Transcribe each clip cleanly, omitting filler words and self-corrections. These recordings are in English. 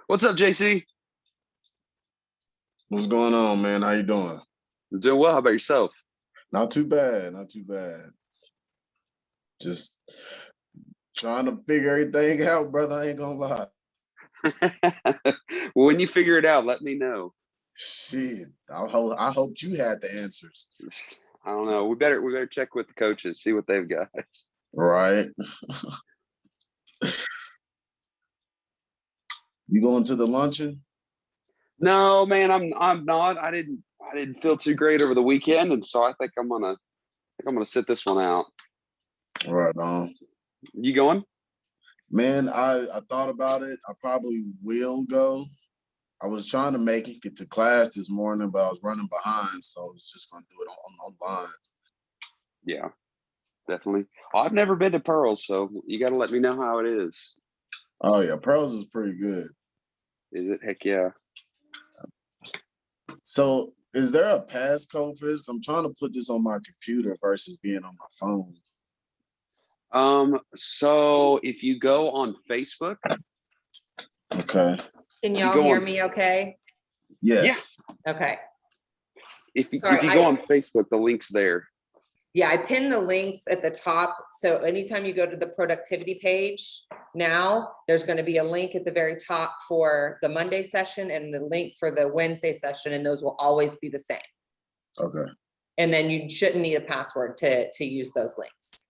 What's up, JC? What's going on, man? How you doing? I'm doing well. How about yourself? Not too bad, not too bad. Just trying to figure everything out, brother. I ain't gonna lie. Well, when you figure it out, let me know. Shit, I hoped you had the answers. I don't know. We better check with the coaches, see what they've got. Right? You going to the luncheon? No, man, I'm not. I didn't feel too great over the weekend, and so I think I'm gonna sit this one out. Right on. You going? Man, I thought about it. I probably will go. I was trying to make it get to class this morning, but I was running behind, so I was just gonna do it online. Yeah, definitely. I've never been to Pearls, so you got to let me know how it is. Oh yeah, Pearls is pretty good. Is it? Heck yeah. So is there a passcode for this? I'm trying to put this on my computer versus being on my phone. So if you go on Facebook, Okay. Can If you y'all go hear on- me okay? Yes. Okay. if you Sorry, go on Facebook, the link's there. Yeah, I pinned the links at the top. So anytime you go to the productivity page, now there's going to be a link at the very top for the Monday session and the link for the Wednesday session, and those will always be the same. Okay. And then you shouldn't need a password to use those links.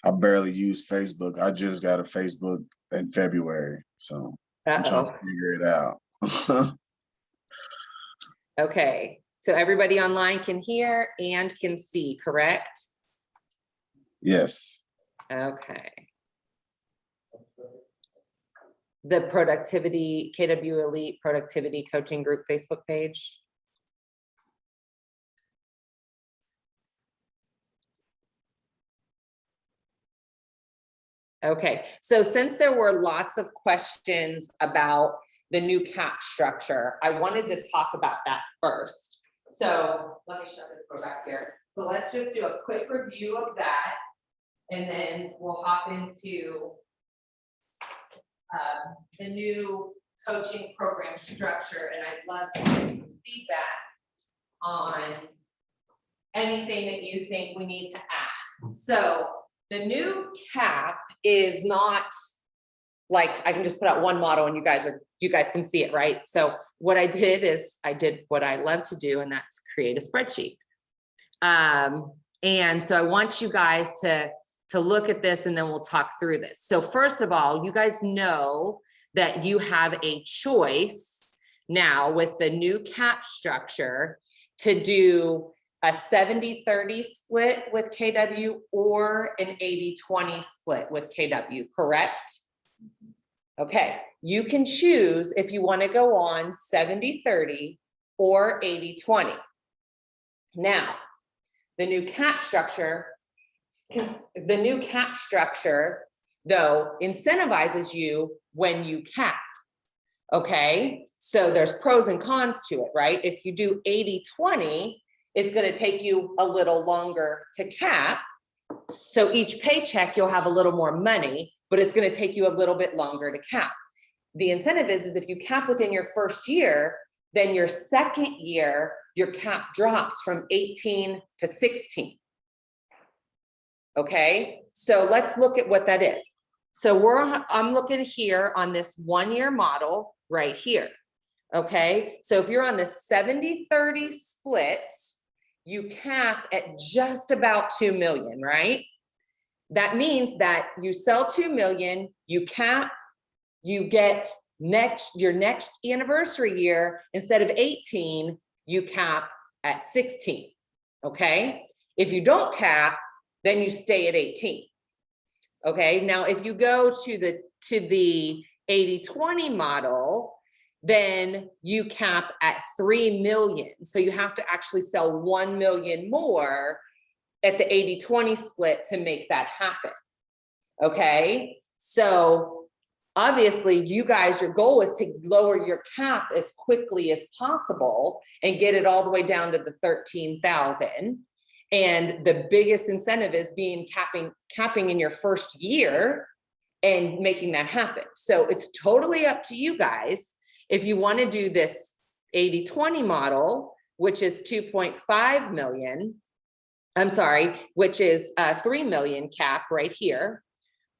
I barely use Facebook. I just got a Facebook in February, so I'm trying to Uh-oh. figure it out. Okay. So everybody online can hear and can see, correct? Yes. Okay. The productivity, KW Elite Productivity Coaching Group Facebook page. Okay, so since there were lots of questions about the new CAP structure, I wanted to talk about that first. So let me shut this back here. So let's just do a quick review of that, and then we'll hop into the new coaching program structure, and I'd love to get some feedback on anything that you think we need to add. So the new CAP is not like I can just put out one model and you guys can see it, right? So what I did is I did what I love to do, and that's create a spreadsheet. And so I want you guys to look at this, and then we'll talk through this. So first of all, you guys know that you have a choice now with the new CAP structure to do a 70-30 split with KW or an 80-20 split with KW, correct? Okay, you can choose if you want to go on 70-30 or 80-20. Now, the new CAP structure, though, incentivizes you when you cap. Okay, so there's pros and cons to it, right? If you do 80-20, it's going to take you a little longer to cap. So each paycheck, you'll have a little more money, but it's going to take you a little bit longer to cap. The incentive is if you cap within your first year, then your second year, your cap drops from 18 to 16. Okay, so let's look at what that is. So I'm looking here on this 1-year model right here. Okay, so if you're on the 70-30 split, you cap at just about 2 million, right? That means that you sell 2 million, you cap, you get your next anniversary year, instead of 18, you cap at 16. Okay, if you don't cap, then you stay at 18. Okay, now if you go to the 80-20 model, then you cap at 3 million. So you have to actually sell 1 million more at the 80-20 split to make that happen. Okay, so obviously you guys, your goal is to lower your cap as quickly as possible and get it all the way down to the 13,000. And the biggest incentive is being capping in your first year and making that happen. So it's totally up to you guys. If you want to do this 80-20 model, which is 2.5 million, I'm sorry, which is 3 million cap right here,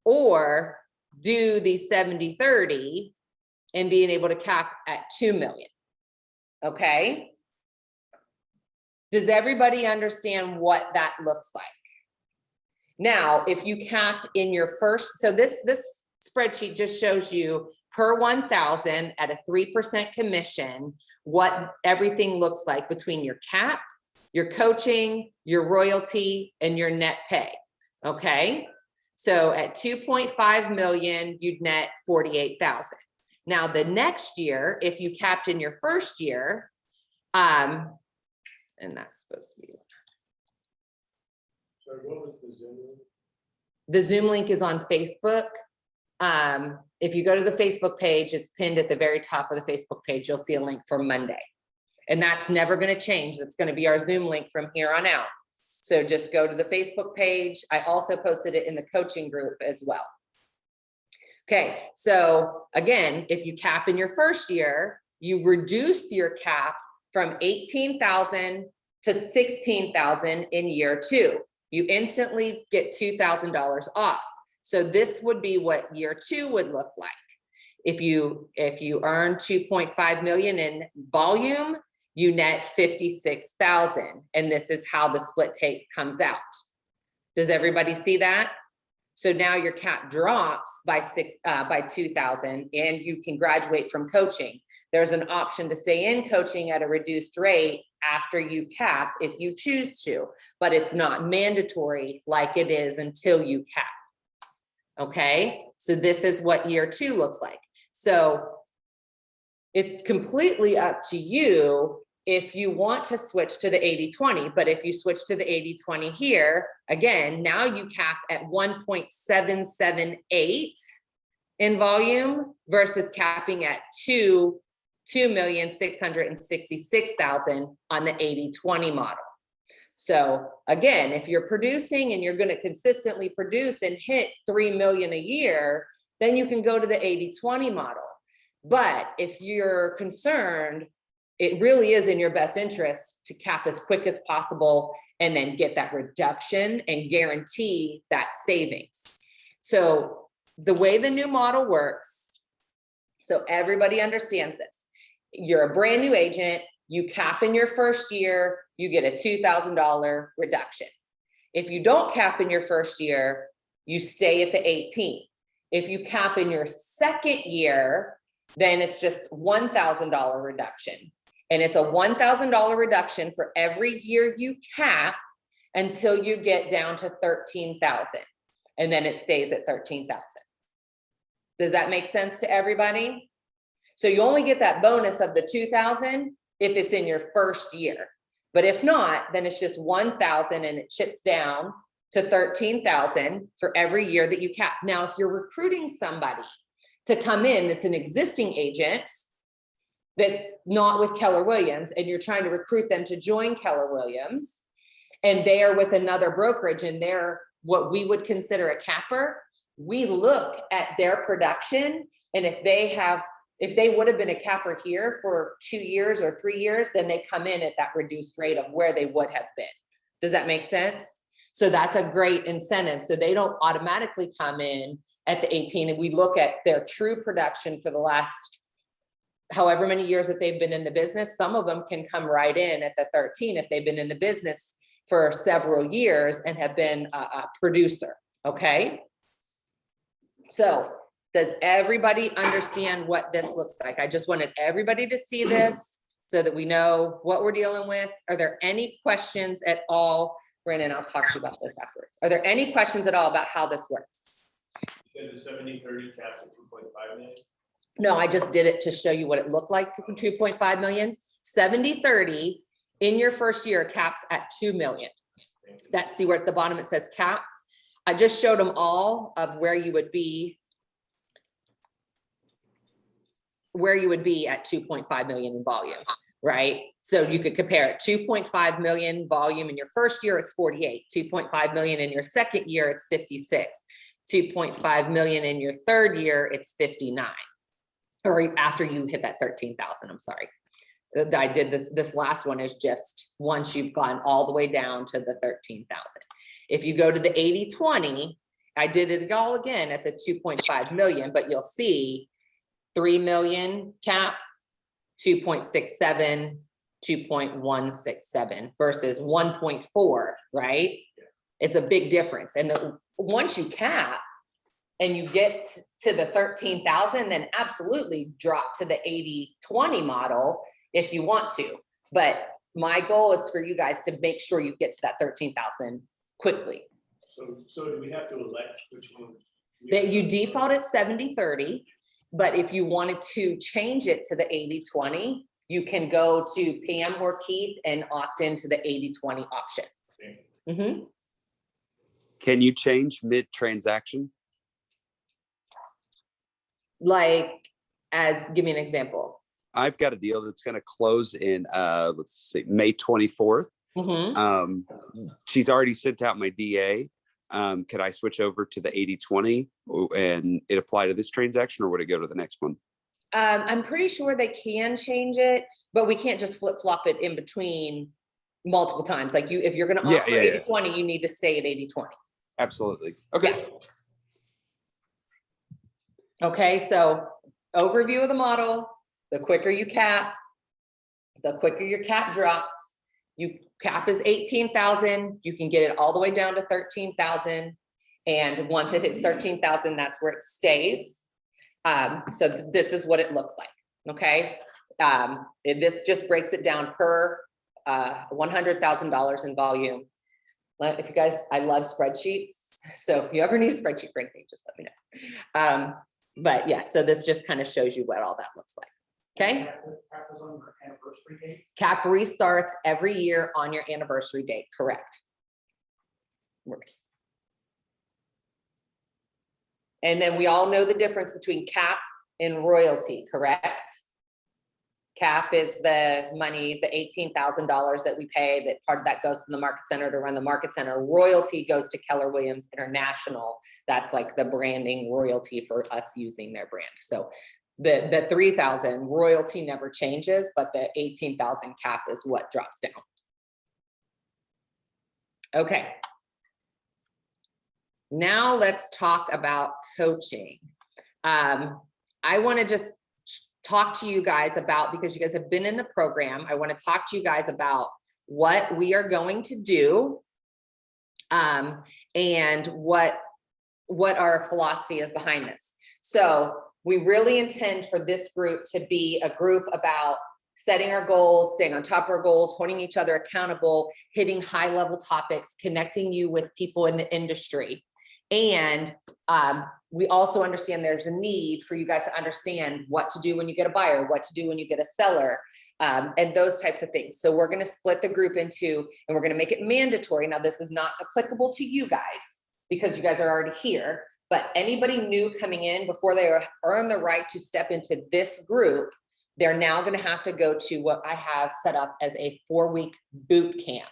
or do the 70-30 and being able to cap at 2 million. Okay. Does everybody understand what that looks like? Now, if you cap in your first, so this spreadsheet just shows you per 1,000 at a 3% commission, what everything looks like between your cap, your coaching, your royalty, and your net pay. Okay. So at 2.5 million, you'd net 48,000. Now the next year, if you capped in your first year, and that's supposed to be. So what was the Zoom link? The Zoom link is on Facebook. If you go to the Facebook page, it's pinned at the very top of the Facebook page. You'll see a link for Monday. And that's never going to change. That's going to be our Zoom link from here on out. So just go to the Facebook page. I also posted it in the coaching group as well. Okay, so again, if you cap in your first year, you reduce your cap from 18,000 to 16,000 in year 2. You instantly get $2,000 off. So this would be what year 2 would look like. If you earn 2.5 million in volume, you net 56,000. And this is how the split take comes out. Does everybody see that? So now your cap drops by 2,000 and you can graduate from coaching. There's an option to stay in coaching at a reduced rate after you cap if you choose to, but it's not mandatory like it is until you cap. Okay, so this is what year 2 looks like. So it's completely up to you if you want to switch to the 80-20, but if you switch to the 80-20 here, again, now you cap at 1.778 in volume versus capping at 2,666,000 on the 80-20 model. So again, if you're producing and you're going to consistently produce and hit 3 million a year, then you can go to the 80-20 model. But if you're concerned, it really is in your best interest to cap as quick as possible and then get that reduction and guarantee that savings. So the way the new model works, so everybody understands this. You're a brand new agent, you cap in your first year, you get a $2,000 reduction. If you don't cap in your first year, you stay at the 18. If you cap in your second year, then it's just $1,000 reduction. And it's a $1,000 reduction for every year you cap until you get down to 13,000. And then it stays at 13,000. Does that make sense to everybody? So you only get that bonus of the 2,000 if it's in your first year. But if not, then it's just 1,000 and it chips down to 13,000 for every year that you cap. Now, if you're recruiting somebody to come in that's an existing agent that's not with Keller Williams and you're trying to recruit them to join Keller Williams and they are with another brokerage and they're what we would consider a capper, we look at their production. And if they would have been a capper here for 2 years or 3 years, then they come in at that reduced rate of where they would have been. Does that make sense? So that's a great incentive. So they don't automatically come in at the 18 and we look at their true production for the last however many years that they've been in the business. Some of them can come right in at the 13 if they've been in the business for several years and have been a producer. Okay. So does everybody understand what this looks like? I just wanted everybody to see this so that we know what we're dealing with. Are there any questions at all? Brandon, I'll talk to you about this afterwards. Are there any questions at all about how this works? You said the 70-30 caps at 2.5 million? No, I just did it to show you what it looked like for 2.5 million. 70-30 in your first year caps at 2 million. That's, see where at the bottom it says cap. I just showed them all of where you would be at 2.5 million in volume. right? So you could compare it, 2.5 million volume in your first year, it's 48, 2.5 million in your second year, it's 56, 2.5 million in your third year, it's 59. Or after you hit that 13,000, I'm sorry. I did this last one is just once you've gone all the way down to the 13,000. If you go to the 80/20, I did it all again at the 2.5 million, but you'll see 3 million cap, 2.67, 2.167 versus 1.4, right? It's a big difference. And once you cap and you get to the 13,000, then absolutely drop to the 80/20 model if you want to. But my goal is for you guys to make sure you get to that 13,000 quickly. So do we have to elect which one? That you default at 70/30, but if you wanted to change it to the 80/20, you can go to Pam or Keith and opt into the 80/20 option. Mhm. Can you change mid-transaction? Like, give me an example. I've got a deal that's gonna close in, let's see, May 24th. Mhm. She's already sent out my DA. Could I switch over to the 80/20 and it apply to this transaction, or would it go to the next one? I'm pretty sure they can change it, but we can't just flip flop it in between multiple times. Like if you're gonna Yeah, opt for yeah, yeah. 80/20, you need to stay at 80/20. Absolutely. Okay. Okay, so overview of the model, the quicker you cap, the quicker your cap drops. You cap is 18,000, you can get it all the way down to 13,000. And once it hits 13,000, that's where it stays. So this is what it looks like, okay? This just breaks it down per $100,000 in volume. If you guys, I love spreadsheets. So if you ever need a spreadsheet for anything, just let me know. But yeah, so this just kind of shows you what all that looks like. Okay. Cap is on your anniversary date. Cap restarts every year on your anniversary date, correct? And then we all know the difference between cap and royalty, correct? Cap is the money, the $18,000 that we pay, that part of that goes to the market center to run the market center. Royalty goes to Keller Williams International. That's like the branding royalty for us using their brand. So the 3,000 royalty never changes, but the 18,000 cap is what drops down. Okay. Now let's talk about coaching. I want to just talk to you guys about, because you guys have been in the program, I want to talk to you guys about what we are going to do and what our philosophy is behind this. So we really intend for this group to be a group about setting our goals, staying on top of our goals, holding each other accountable, hitting high level topics, connecting you with people in the industry. And we also understand there's a need for you guys to understand what to do when you get a buyer, what to do when you get a seller, and those types of things. So we're going to split the group into, and we're going to make it mandatory. Now, this is not applicable to you guys because you guys are already here, but anybody new coming in, before they earn the right to step into this group, they're now going to have to go to what I have set up as a 4-week boot camp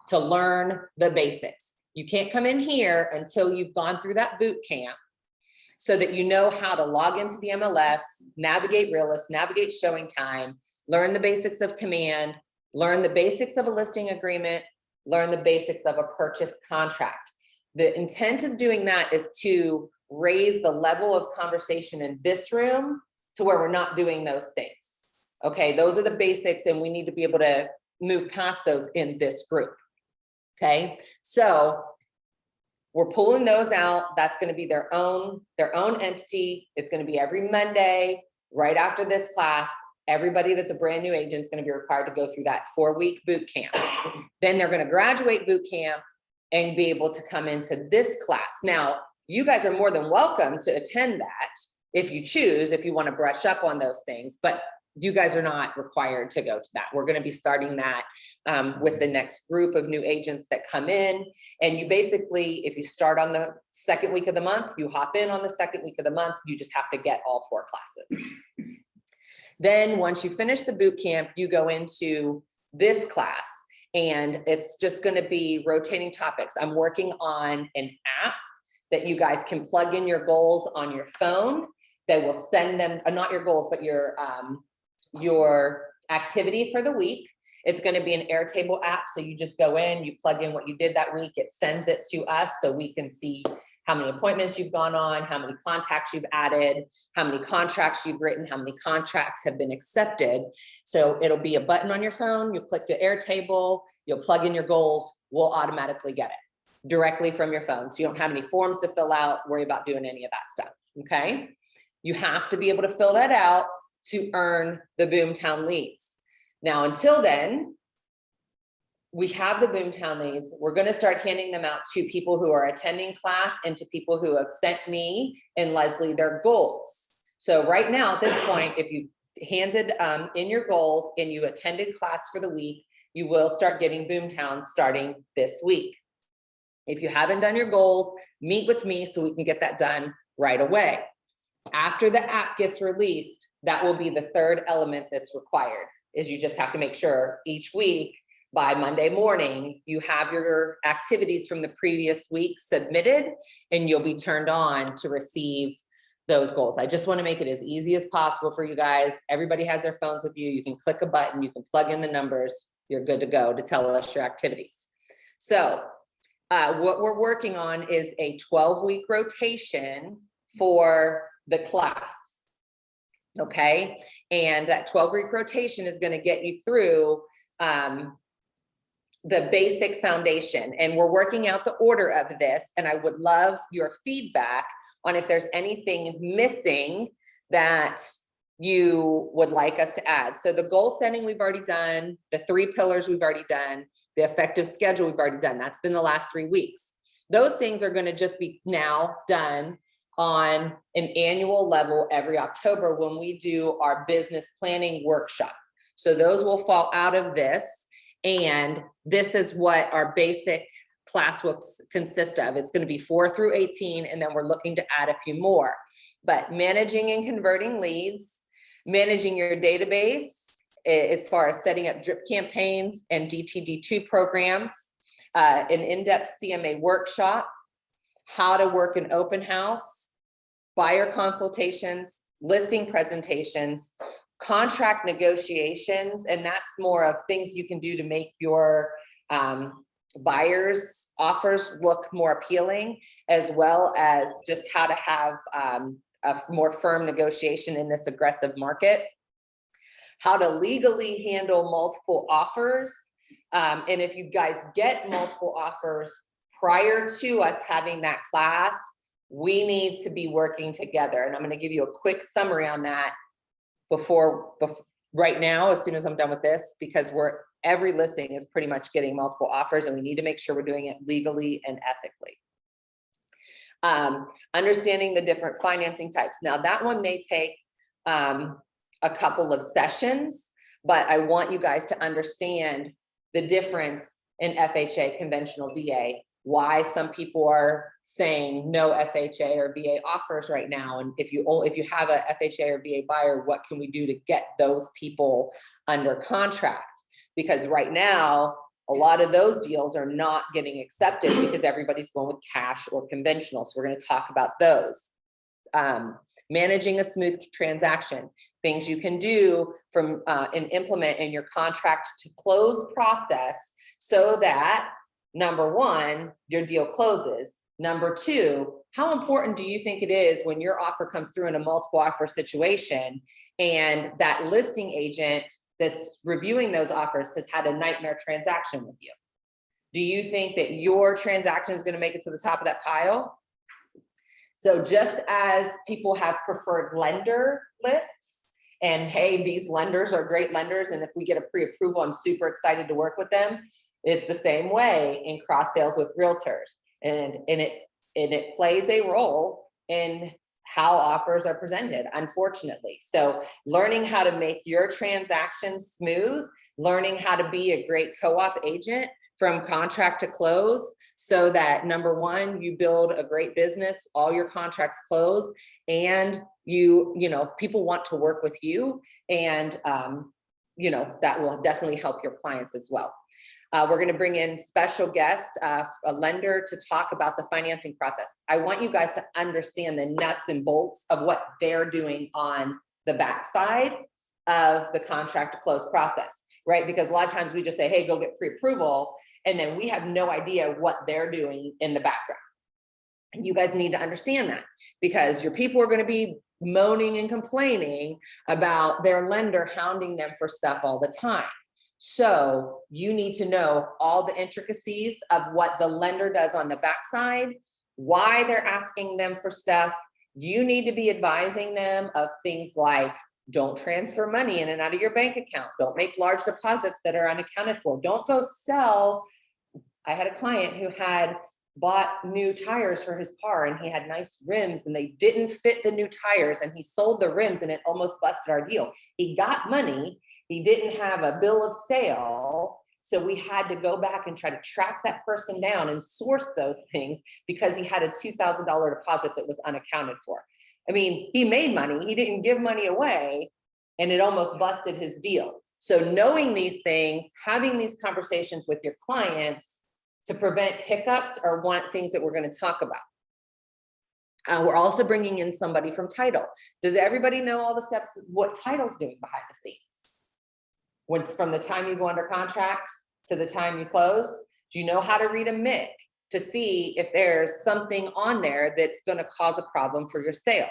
to learn the basics. You can't come in here until you've gone through that boot camp so that you know how to log into the MLS, navigate Realist, navigate Showing Time, learn the basics of command, learn the basics of a listing agreement, learn the basics of a purchase contract. The intent of doing that is to raise the level of conversation in this room to where we're not doing those things. Okay, those are the basics, and we need to be able to move past those in this group. Okay, so we're pulling those out. That's going to be their own entity. It's going to be every Monday right after this class. Everybody that's a brand new agent is going to be required to go through that 4-week boot camp. Then they're going to graduate boot camp and be able to come into this class. Now, you guys are more than welcome to attend that if you choose, if you want to brush up on those things, but you guys are not required to go to that. We're going to be starting that with the next group of new agents that come in. And you basically, if you start on the 2nd week of the month, you hop in on the 2nd week of the month, you just have to get all 4 classes. Then once you finish the boot camp, you go into this class, and it's just going to be rotating topics. I'm working on an app that you guys can plug in your goals on your phone. They will send them, not your goals, but your activity for the week. It's going to be an Airtable app. So you just go in, you plug in what you did that week. It sends it to us so we can see how many appointments you've gone on, how many contacts you've added, how many contracts you've written, how many contracts have been accepted. So it'll be a button on your phone. You click the Airtable, you'll plug in your goals. We'll automatically get it directly from your phone. So you don't have any forms to fill out, worry about doing any of that stuff. Okay. You have to be able to fill that out to earn the Boomtown leads. Now, until then, we have the Boomtown leads. We're going to start handing them out to people who are attending class and to people who have sent me and Leslie their goals. So right now, at this point, if you handed in your goals and you attended class for the week, you will start getting Boomtown starting this week. If you haven't done your goals, meet with me so we can get that done right away. After the app gets released, that will be the third element that's required, is you just have to make sure each week by Monday morning, you have your activities from the previous week submitted, and you'll be turned on to receive those goals. I just want to make it as easy as possible for you guys. Everybody has their phones with you. You can click a button, you can plug in the numbers, you're good to go to tell us your activities. So what we're working on is a 12-week rotation for the class. Okay. And that 12-week rotation is going to get you through the basic foundation. And we're working out the order of this. And I would love your feedback on if there's anything missing that you would like us to add. So the goal setting, we've already done. The 3 pillars, we've already done. The effective schedule, we've already done. That's been the last 3 weeks. Those things are going to just be now done on an annual level every October when we do our business planning workshop. So those will fall out of this. And this is what our basic class will consist of. It's going to be 4 through 18, and then we're looking to add a few more. But managing and converting leads, managing your database as far as setting up drip campaigns and DTD2 programs, an in-depth CMA workshop, how to work an open house, buyer consultations, listing presentations, contract negotiations, and that's more of things you can do to make your buyers' offers look more appealing, as well as just how to have a more firm negotiation in this aggressive market, how to legally handle multiple offers. And if you guys get multiple offers prior to us having that class, we need to be working together. And I'm going to give you a quick summary on that before right now, as soon as I'm done with this, because every listing is pretty much getting multiple offers, and we need to make sure we're doing it legally and ethically. Understanding the different financing types. Now that one may take a couple of sessions, but I want you guys to understand the difference in FHA, conventional VA, why some people are saying no FHA or VA offers right now. And if you have a FHA or VA buyer, what can we do to get those people under contract? Because right now, a lot of those deals are not getting accepted because everybody's going with cash or conventional. So we're going to talk about those. Managing a smooth transaction, things you can do from and implement in your contract to close process so that number one, your deal closes. Number two, how important do you think it is when your offer comes through in a multiple offer situation and that listing agent that's reviewing those offers has had a nightmare transaction with you? Do you think that your transaction is going to make it to the top of that pile? So just as people have preferred lender lists, and hey, these lenders are great lenders, and if we get a pre-approval, I'm super excited to work with them. It's the same way in cross sales with realtors, and it plays a role in how offers are presented, unfortunately. So learning how to make your transactions smooth, learning how to be a great co-op agent from contract to close, so that number one, you build a great business, all your contracts close, and you know, people want to work with you, and you know, that will definitely help your clients as well. We're going to bring in special guest, a lender, to talk about the financing process. I want you guys to understand the nuts and bolts of what they're doing on the backside of the contract to close process, right? Because a lot of times we just say, hey, go get pre-approval, and then we have no idea what they're doing in the background. And you guys need to understand that, because your people are going to be moaning and complaining about their lender hounding them for stuff all the time. So you need to know all the intricacies of what the lender does on the backside, why they're asking them for stuff. You need to be advising them of things like, don't transfer money in and out of your bank account. Don't make large deposits that are unaccounted for. Don't go sell. I had a client who had bought new tires for his car, and he had nice rims, and they didn't fit the new tires, and he sold the rims, and it almost busted our deal. He got money. He didn't have a bill of sale. So we had to go back and try to track that person down and source those things, because he had a $2,000 deposit that was unaccounted for. I mean, he made money, he didn't give money away, and it almost busted his deal. So knowing these things, having these conversations with your clients to prevent hiccups are one things that we're going to talk about. We're also bringing in somebody from title. Does everybody know all the steps, what title's doing behind the scenes? Once from the time you go under contract to the time you close, do you know how to read a MIC to see if there's something on there that's going to cause a problem for your sale?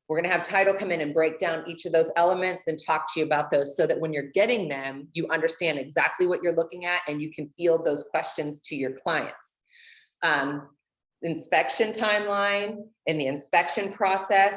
We're going to have title come in and break down each of those elements and talk to you about those, so that when you're getting them, you understand exactly what you're looking at, and you can field those questions to your clients. Inspection timeline and the inspection process.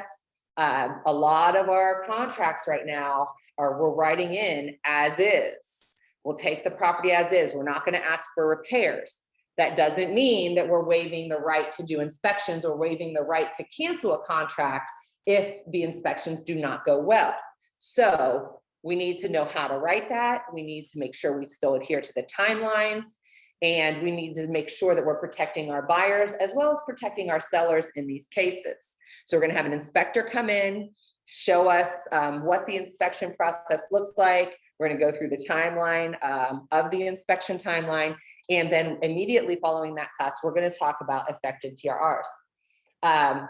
A lot of our contracts right now we're writing in as is. We'll take the property as is. We're not going to ask for repairs. That doesn't mean that we're waiving the right to do inspections or waiving the right to cancel a contract if the inspections do not go well. So we need to know how to write that. We need to make sure we still adhere to the timelines, and we need to make sure that we're protecting our buyers as well as protecting our sellers in these cases. So we're going to have an inspector come in, show us what the inspection process looks like. We're going to go through the timeline of the inspection timeline. And then immediately following that class, we're going to talk about effective TRRs.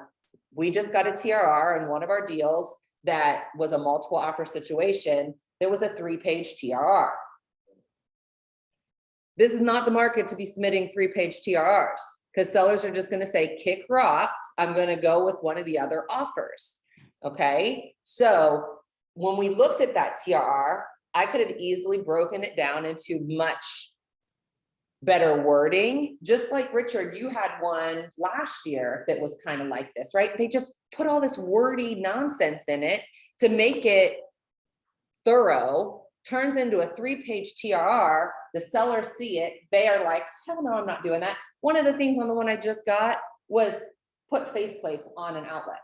We just got a TRR in one of our deals that was a multiple offer situation. There was a 3-page TRR. This is not the market to be submitting 3-page TRRs, because sellers are just going to say, kick rocks, I'm going to go with one of the other offers. Okay, so when we looked at that TRR, I could have easily broken it down into much better wording. Just like Richard, you had one last year that was kind of like this, right? They just put all this wordy nonsense in it to make it thorough, turns into a 3-page TRR. The sellers see it. They are like, hell no, I'm not doing that. One of the things on the one I just got was put faceplates on an outlet.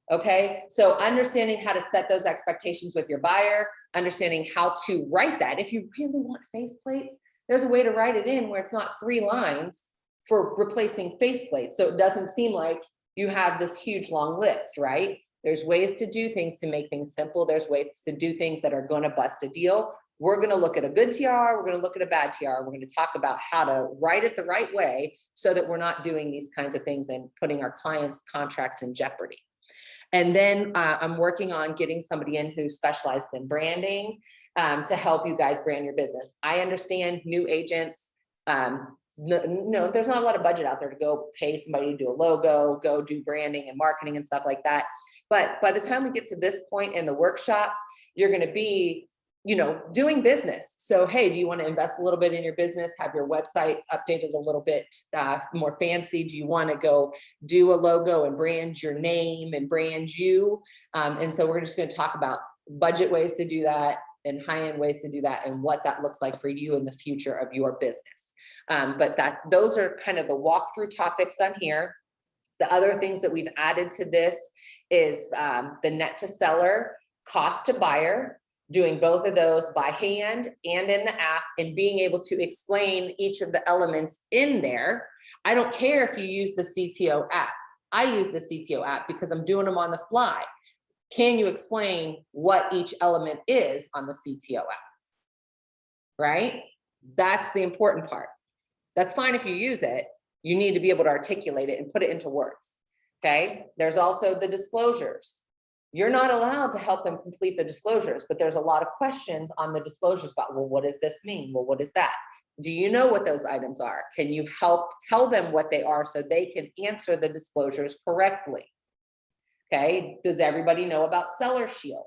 Okay, so understanding how to set those expectations with your buyer, understanding how to write that. If you really want faceplates, there's a way to write it in where it's not 3 lines for replacing faceplates. So it doesn't seem like you have this huge long list, right? There's ways to do things to make things simple. There's ways to do things that are going to bust a deal. We're going to look at a good TR. We're going to look at a bad TR. We're going to talk about how to write it the right way so that we're not doing these kinds of things and putting our clients' contracts in jeopardy. And then I'm working on getting somebody in who specializes in branding to help you guys brand your business. I understand new agents, no, there's not a lot of budget out there to go pay somebody to do a logo, go do branding and marketing and stuff like that. But by the time we get to this point in the workshop, you're going to be, doing business. So, hey, do you want to invest a little bit in your business, have your website updated a little bit more fancy? Do you want to go do a logo and brand your name and brand you? And so we're just going to talk about budget ways to do that and high-end ways to do that and what that looks like for you in the future of your business. But those are kind of the walkthrough topics on here. The other things that we've added to this is the net to seller, cost to buyer. doing both of those by hand and in the app and being able to explain each of the elements in there. I don't care if you use the CTO app. I use the CTO app because I'm doing them on the fly. Can you explain what each element is on the CTO app? Right? That's the important part. That's fine if you use it. You need to be able to articulate it and put it into words. Okay? There's also the disclosures. You're not allowed to help them complete the disclosures, but there's a lot of questions on the disclosures about, well, what does this mean? Well, what is that? Do you know what those items are? Can you help tell them what they are so they can answer the disclosures correctly? Okay, does everybody know about Seller Shield?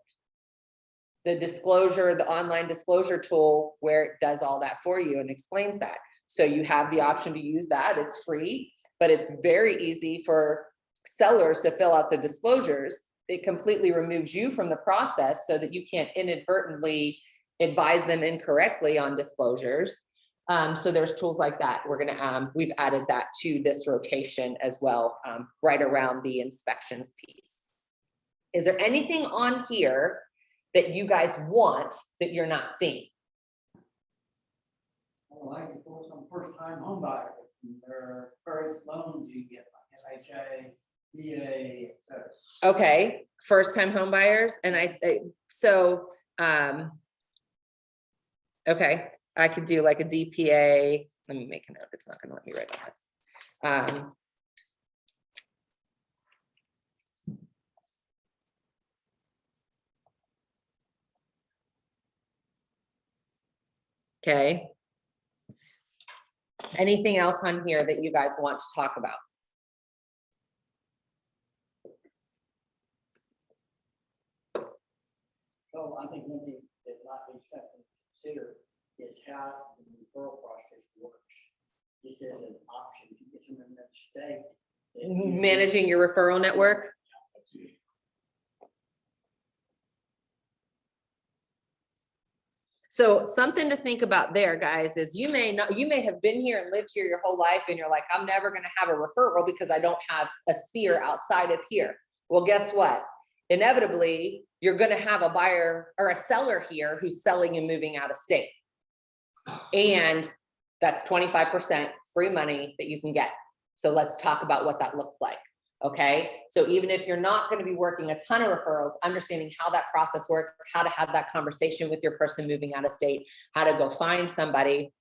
The disclosure, the online disclosure tool where it does all that for you and explains that. So you have the option to use that. It's free, but it's very easy for sellers to fill out the disclosures. It completely removes you from the process so that you can't inadvertently advise them incorrectly on disclosures. So there's tools like that. We've added that to this rotation as well, right around the inspections piece. Is there anything on here that you guys want that you're not seeing? Well, like for some first-time home buyers, there are various loans you get, like FHA, VA, et cetera. Okay, first-time home buyers, and okay, I could do like a DPA. Let me make a note. It's not gonna let me write on this. Okay. Anything else on here that you guys want to talk about? Well, I think one thing that might be something to consider is how the referral process works. This is an option to get someone in another state. Managing your referral network? So something to think about there, guys, is you may have been here and lived here your whole life and you're like, I'm never going to have a referral because I don't have a sphere outside of here. Well, guess what? Inevitably, you're going to have a buyer or a seller here who's selling and moving out of state. And that's 25% free money that you can get. So let's talk about what that looks like. Okay, so even if you're not going to be working a ton of referrals, understanding how that process works, how to have that conversation with your person moving out of state, how to go find somebody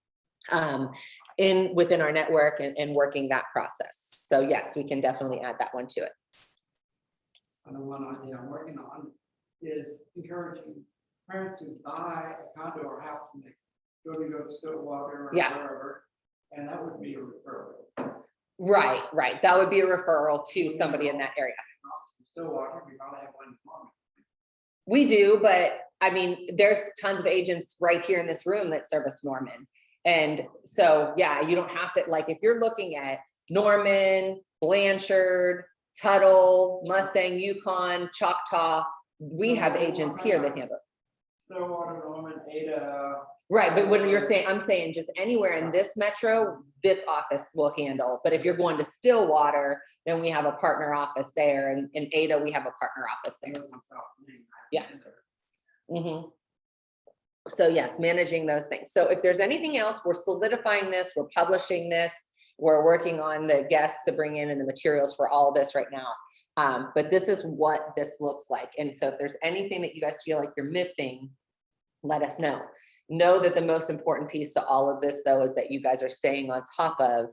within our network and working that process. So yes, we can definitely add that one to it. And the one idea I'm working on is encouraging parents to buy a condo or house and they go to Stillwater or Yeah. wherever, and that would be a referral. Right. That would be a referral to somebody in that area. Stillwater, we probably have one in Norman. We do, but I mean, there's tons of agents right here in this room that service Norman. And so, yeah, you don't have to, like, if you're looking at Norman, Blanchard, Tuttle, Mustang, Yukon, Choctaw, we have agents here that handle it. Stillwater, Norman, Ada. Right, but when you're saying, I'm saying just anywhere in this metro, this office will handle. But if you're going to Stillwater, then we have a partner office there, and in Ada, we have a partner office there. Yeah. So yes, managing those things. So if there's anything else, we're solidifying this, we're publishing this, we're working on the guests to bring in and the materials for all of this right now. But this is what this looks like. And so if there's anything that you guys feel like you're missing, let us know. Know that the most important piece to all of this, though, is that you guys are staying on top of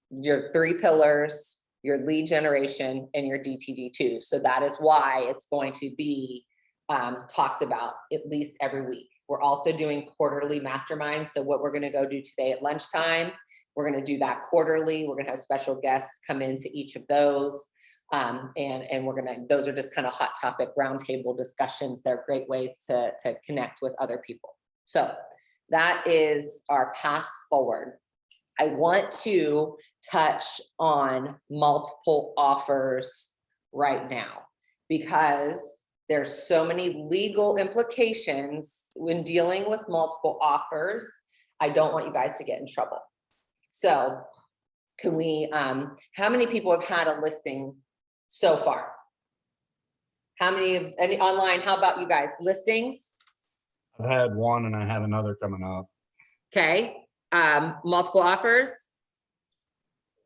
your 3 pillars, your lead generation, and your DTD2. So that is why it's going to be talked about at least every week. We're also doing quarterly masterminds. So what we're going to go do today at lunchtime, we're going to do that quarterly. We're going to have special guests come into each of those. And we're gonna, those are just kind of hot topic roundtable discussions. They're great ways to connect with other people. So that is our path forward. I want to touch on multiple offers right now because there's so many legal implications when dealing with multiple offers. I don't want you guys to get in trouble. So can we, how many people have had a listing so far? How many, any online? How about you guys? Listings? I've had one and I have another coming up. Okay, multiple offers?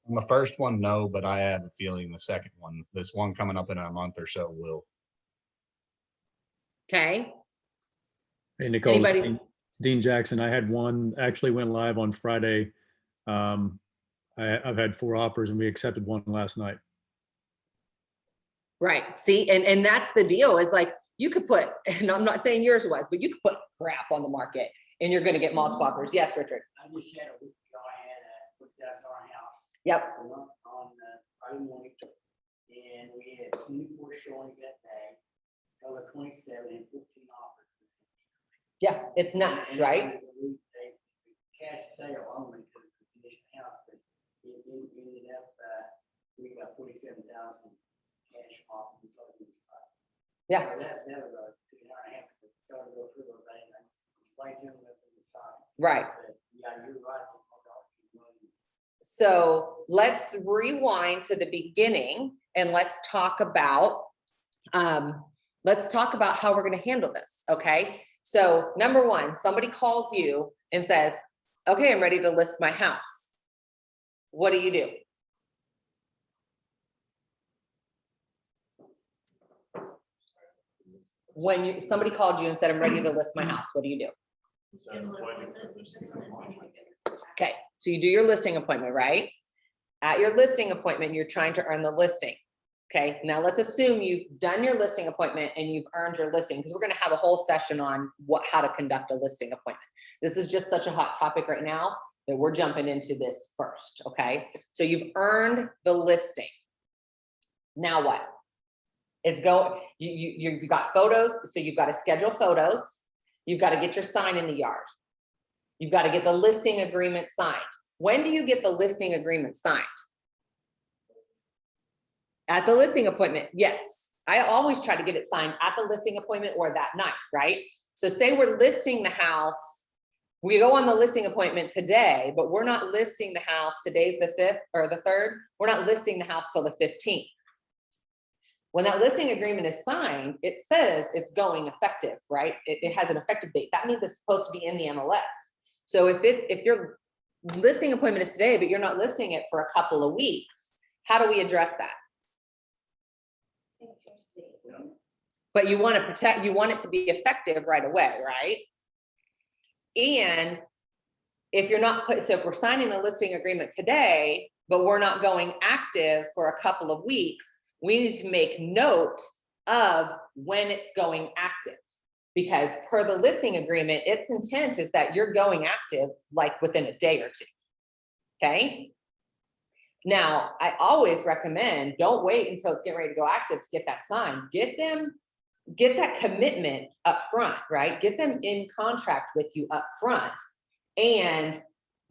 On the first one, no, but I have a feeling the second one, this one coming up in a month or so will. Okay, Hey, Nicole, it's Anybody? Dean Jackson. I had one, actually went live on Friday. I've had 4 offers and we accepted one last night. right. See, and that's the deal is like, you could put, and I'm not saying yours was, but you could put crap on the market and you're gonna get multiple offers. Yes, Richard? I just had a week ago, I had put that on our house. Yep. On Friday morning, and we had 24 showings that day, color 27 and 15 offers. Yeah, it's nuts, And right? it was a cash sale only because of the condition of the house, but it ended up, we got 47,000 cash off. The total spot. Yeah. So that was a 2.5 to start to go through those things. I explained to them that from the side. Right. But yeah, you're right. So let's rewind to the beginning and let's talk about how we're gonna handle this, okay? So number one, somebody calls you and says, okay, I'm ready to list my house. What do you do? When somebody called you and said, I'm ready to list my house, what do you do? Set an appointment for this. Okay, so you do your listing appointment, right? At your listing appointment, you're trying to earn the listing. Okay, now let's assume you've done your listing appointment and you've earned your listing, because we're gonna have a whole session on how to conduct a listing appointment. This is just such a hot topic right now that we're jumping into this first, okay? So you've earned the listing. Now what? It's you've got photos, so you've got to schedule photos. You've got to get your sign in the yard. You've got to get the listing agreement signed. When do you get the listing agreement signed? At the listing appointment, yes. I always try to get it signed at the listing appointment or that night, right? So say we're listing the house, we go on the listing appointment today, but we're not listing the house, today's the 5th or the 3rd, we're not listing the house till the 15th. When that listing agreement is signed, it says it's going effective, right? It has an effective date. That means it's supposed to be in the MLS. So if your listing appointment is today, but you're not listing it for a couple of weeks, how do we address that? But you want to protect, you want it to be effective right away, right? And if you're not so if we're signing the listing agreement today, but we're not going active for a couple of weeks, we need to make note of when it's going active, because per the listing agreement, its intent is that you're going active like within a day or two. Okay. Now, I always recommend, don't wait until it's getting ready to go active to get that signed. Get that commitment up front, right? Get them in contract with you up front and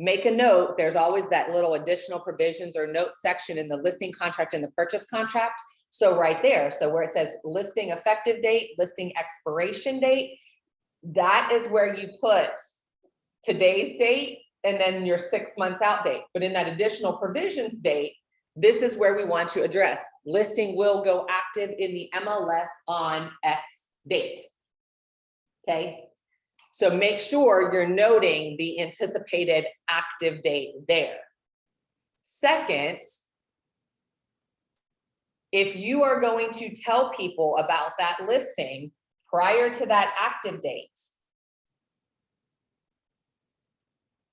make a note. There's always that little additional provisions or note section in the listing contract and the purchase contract. So right there, so where it says listing effective date, listing expiration date, that is where you put today's date and then your 6 months out date. But in that additional provisions date, this is where we want to address listing will go active in the MLS on X date. Okay. So make sure you're noting the anticipated active date there. Second, if you are going to tell people about that listing prior to that active date,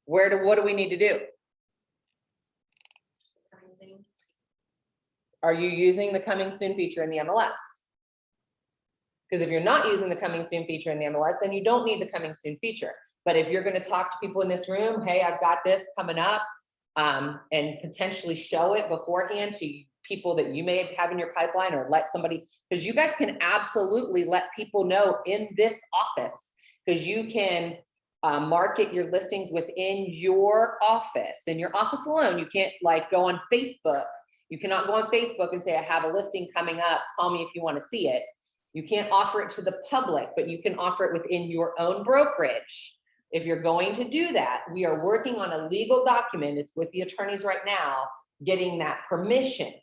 what do we need to do? Are you using the coming soon feature in the MLS? Because if you're not using the coming soon feature in the MLS, then you don't need the coming soon feature. But if you're going to talk to people in this room, hey, I've got this coming up, and potentially show it beforehand to people that you may have in your pipeline, or let somebody, because you guys can absolutely let people know in this office, because you can market your listings within your office, in your office alone. You can't like go on Facebook. You cannot go on Facebook and say, I have a listing coming up, call me if you want to see it. You can't offer it to the public, but you can offer it within your own brokerage. If you're going to do that, we are working on a legal document. It's with the attorneys right now, getting that permission.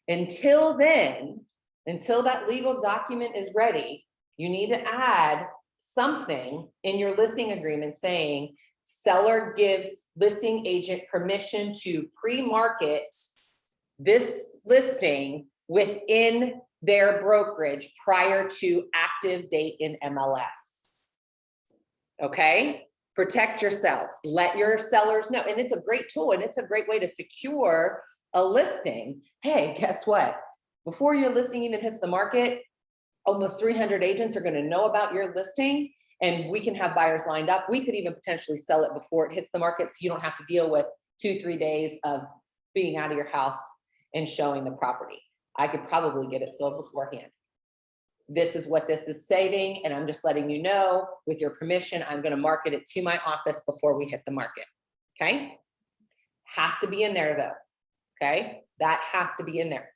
Until then, Until that legal document is ready, you need to add something in your listing agreement saying seller gives listing agent permission to pre-market this listing within their brokerage prior to active date in MLS. Okay? Protect yourselves. Let your sellers know. And it's a great tool and it's a great way to secure a listing. Hey, guess what? Before your listing even hits the market, almost 300 agents are going to know about your listing and we can have buyers lined up. We could even potentially sell it before it hits the market, so you don't have to deal with 2-3 days of being out of your house and showing the property. I could probably get it sold beforehand. This is what this is saving, and I'm just letting you know, with your permission, I'm going to market it to my office before we hit the market. Okay? Has to be in there though. Okay? That has to be in there.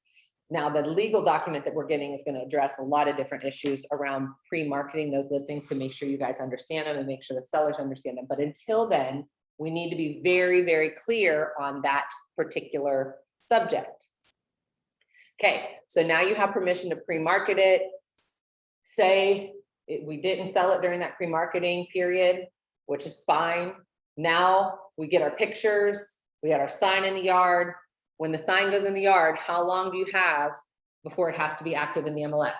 Now, the legal document that we're getting is going to address a lot of different issues around pre-marketing those listings to make sure you guys understand them and make sure the sellers understand them. But until then, we need to be very, very clear on that particular subject. Okay, so now you have permission to pre-market it. Say we didn't sell it during that pre-marketing period, which is fine. Now we get our pictures, we got our sign in the yard. When the sign goes in the yard, how long do you have before it has to be active in the MLS?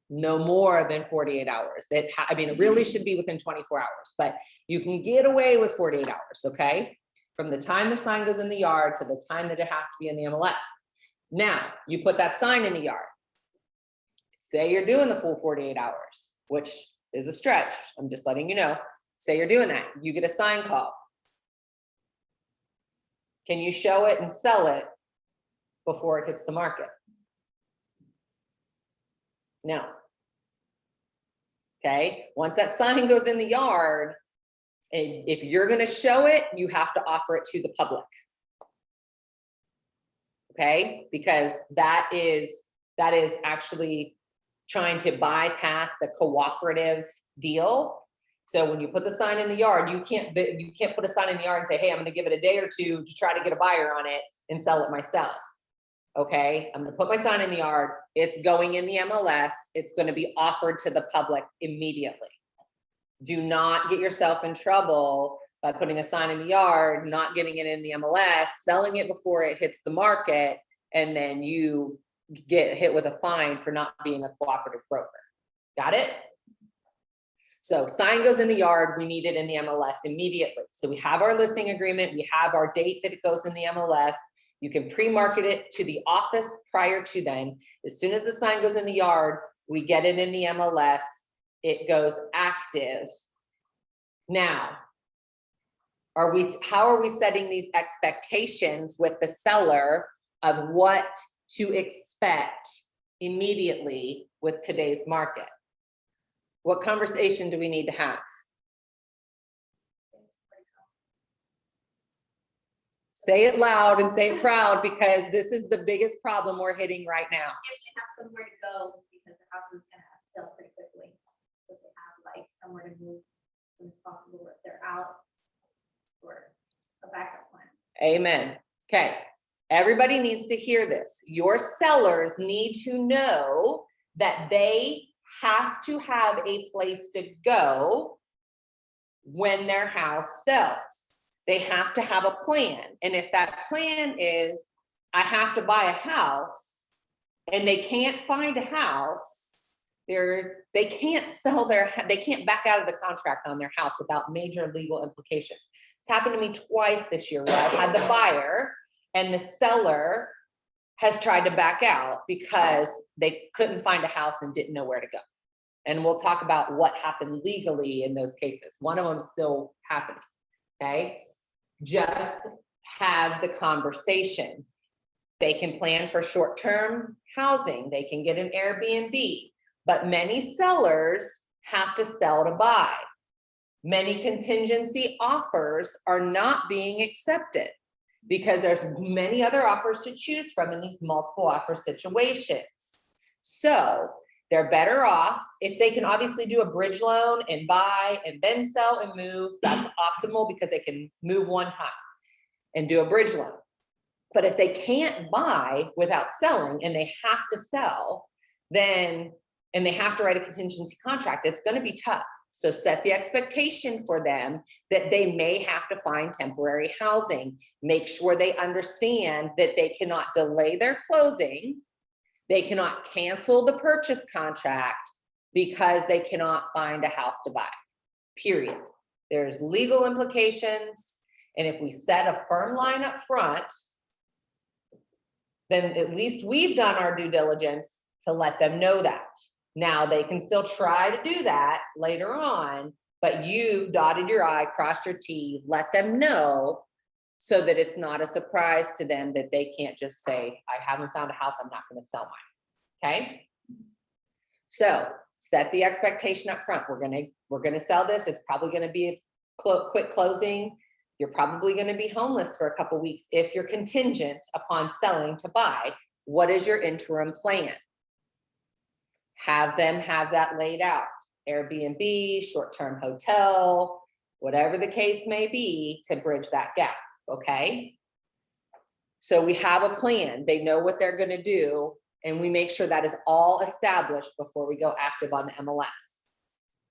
No more than 48 hours. I mean, it really should be within 24 hours, but you can get away with 48 hours, okay? From the time the sign goes in the yard to the time that it has to be in the MLS. Now, you put that sign in the yard. Say you're doing the full 48 hours, which is a stretch. I'm just letting you know. Say you're doing that. You get a sign call. Can you show it and sell it before it hits the market? No. Okay, once that sign goes in the yard, and if you're going to show it, you have to offer it to the public. Okay, because that is actually trying to bypass the cooperative deal. So when you put the sign in the yard, you can't put a sign in the yard and say, hey, I'm going to give it a day or two to try to get a buyer on it and sell it myself. Okay, I'm going to put my sign in the yard. It's going in the MLS. It's going to be offered to the public immediately. Do not get yourself in trouble by putting a sign in the yard, not getting it in the MLS, selling it before it hits the market, and then you get hit with a fine for not being a cooperative broker. Got it? So sign goes in the yard, we need it in the MLS immediately. So we have our listing agreement, we have our date that it goes in the MLS. You can pre-market it to the office prior to then. As soon as the sign goes in the yard, we get it in the MLS, it goes active. Now, how are we setting these expectations with the seller of what to expect immediately with today's market? What conversation do we need to have? Say it loud and say it proud, because this is the biggest problem we're hitting right now. If they have somewhere to go, because the house is gonna sell pretty quickly. If they have like somewhere to move as soon as possible if they're out, or a backup plan. Amen. Okay, everybody needs to hear this. Your sellers need to know that they have to have a place to go when their house sells. They have to have a plan. And if that plan is, I have to buy a house, and they can't find a house, they can't sell they can't back out of the contract on their house without major legal implications. It's happened to me twice this year where I've had the buyer and the seller has tried to back out because they couldn't find a house and didn't know where to go. And we'll talk about what happened legally in those cases. One of them is still happening, okay? Just have the conversation. They can plan for short-term housing. They can get an Airbnb, but many sellers have to sell to buy. Many contingency offers are not being accepted because there's many other offers to choose from in these multiple offer situations. So they're better off if they can obviously do a bridge loan and buy and then sell and move. That's optimal because they can move one time and do a bridge loan. But if they can't buy without selling and they have to sell, then, and they have to write a contingency contract, it's gonna be tough. So set the expectation for them that they may have to find temporary housing. Make sure they understand that they cannot delay their closing. They cannot cancel the purchase contract because they cannot find a house to buy, period. There's legal implications. And if we set a firm line up front, then at least we've done our due diligence to let them know that. Now, they can still try to do that later on, but you've dotted your I, crossed your T, let them know so that it's not a surprise to them that they can't just say, I haven't found a house, I'm not gonna sell mine, okay? So set the expectation up front. We're gonna sell this. It's probably gonna be a quick closing. You're probably gonna be homeless for a couple weeks if you're contingent upon selling to buy. What is your interim plan? Have them have that laid out. Airbnb, short-term hotel, whatever the case may be to bridge that gap, okay? So we have a plan. They know what they're gonna do, and we make sure that is all established before we go active on the MLS,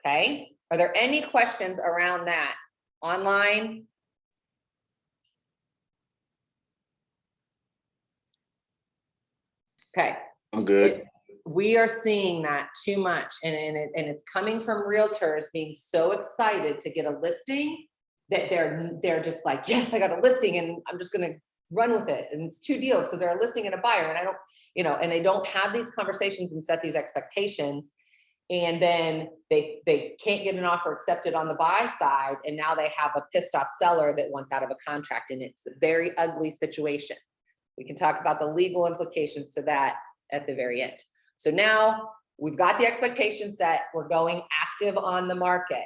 okay? Are there any questions around that online? Okay. I'm good. We are seeing that too much, and it's coming from realtors being so excited to get a listing that they're just like, yes, I got a listing and I'm just gonna run with it. And it's two deals because they're a listing and a buyer, and I don't, and they don't have these conversations and set these expectations. And then they can't get an offer accepted on the buy side, and now they have a pissed off seller that wants out of a contract, and it's a very ugly situation. We can talk about the legal implications to that at the very end. So now we've got the expectation set, we're going active on the market.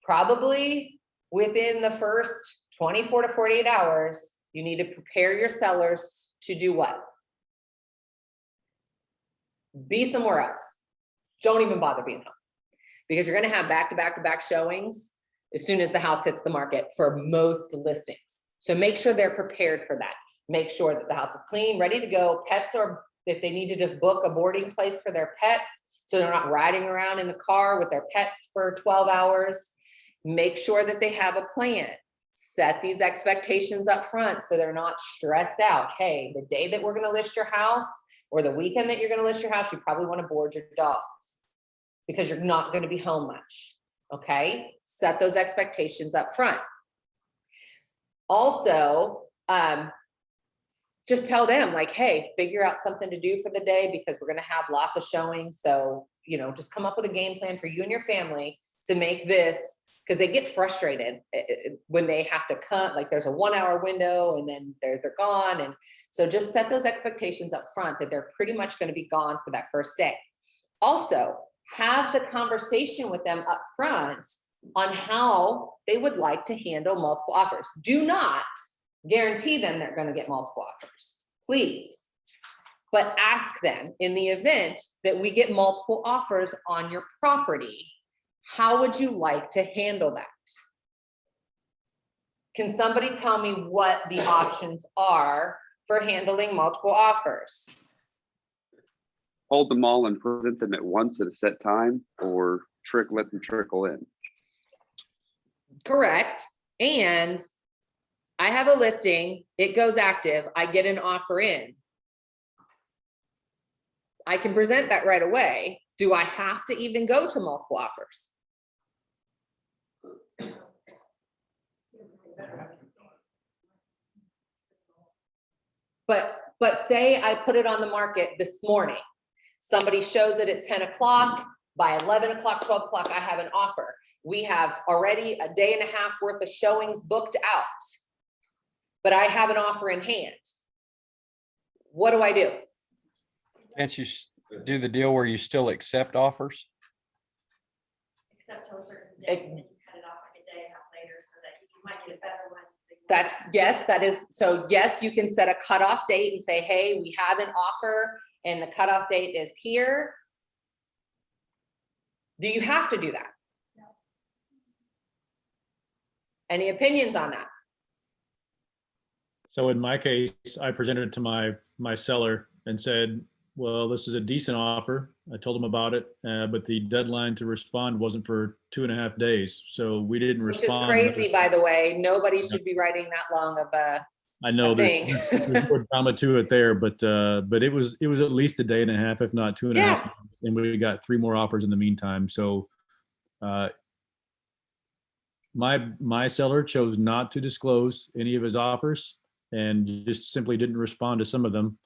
Probably within the first 24 to 48 hours, you need to prepare your sellers to do what? Be somewhere else. Don't even bother being home. Because you're gonna have back-to-back-to-back showings as soon as the house hits the market for most listings. So make sure they're prepared for that. Make sure that the house is clean, ready to go. Pets are, if they need to just book a boarding place for their pets, so they're not riding around in the car with their pets for 12 hours. Make sure that they have a plan. Set these expectations up front so they're not stressed out. Hey, the day that we're gonna list your house or the weekend that you're gonna list your house, you probably wanna board your dogs because you're not gonna be home much, okay? Set those expectations up front. Also, just tell them like, hey, figure out something to do for the day because we're gonna have lots of showings. So, just come up with a game plan for you and your family to make this, because they get frustrated when they have to cut, like there's a 1 hour window and then they're gone. And so just set those expectations up front that they're pretty much gonna be gone for that first day. Also, have the conversation with them up front on how they would like to handle multiple offers. Do not guarantee them they're going to get multiple offers, please. But ask them, in the event that we get multiple offers on your property, how would you like to handle that? Can somebody tell me what the options are for handling multiple offers? Hold them all and present them at once at a set time, or let them trickle in. Correct. And I have a listing, it goes active, I get an offer in. I can present that right away. Do I have to even go to multiple offers? But say I put it on the market this morning. Somebody shows it at 10 o'clock, by 11 o'clock, 12 o'clock, I have an offer. We have already a day and a half worth of showings booked out, but I have an offer in hand. What do I do? Can't you do the deal where you still accept offers? Except till a certain date, and then you cut it off like a day and a half later so that you might get a better one. That's, yes, that is, so yes, you can set a cutoff date and say, hey, we have an offer and the cutoff date is here. Do you have to do that? No. Any opinions on that? So in my case, I presented it to my seller and said, well, this is a decent offer. I told him about it, but the deadline to respond wasn't for 2.5 days. So we didn't Which is respond. crazy, by the way. Nobody should be writing that long of a I know thing. there's more drama to it there, but it was at least a day and a half, if not 2.5 Yeah. months, and we got 3 more offers in the meantime. So my seller chose not to disclose any of his offers and just simply didn't respond to some of them.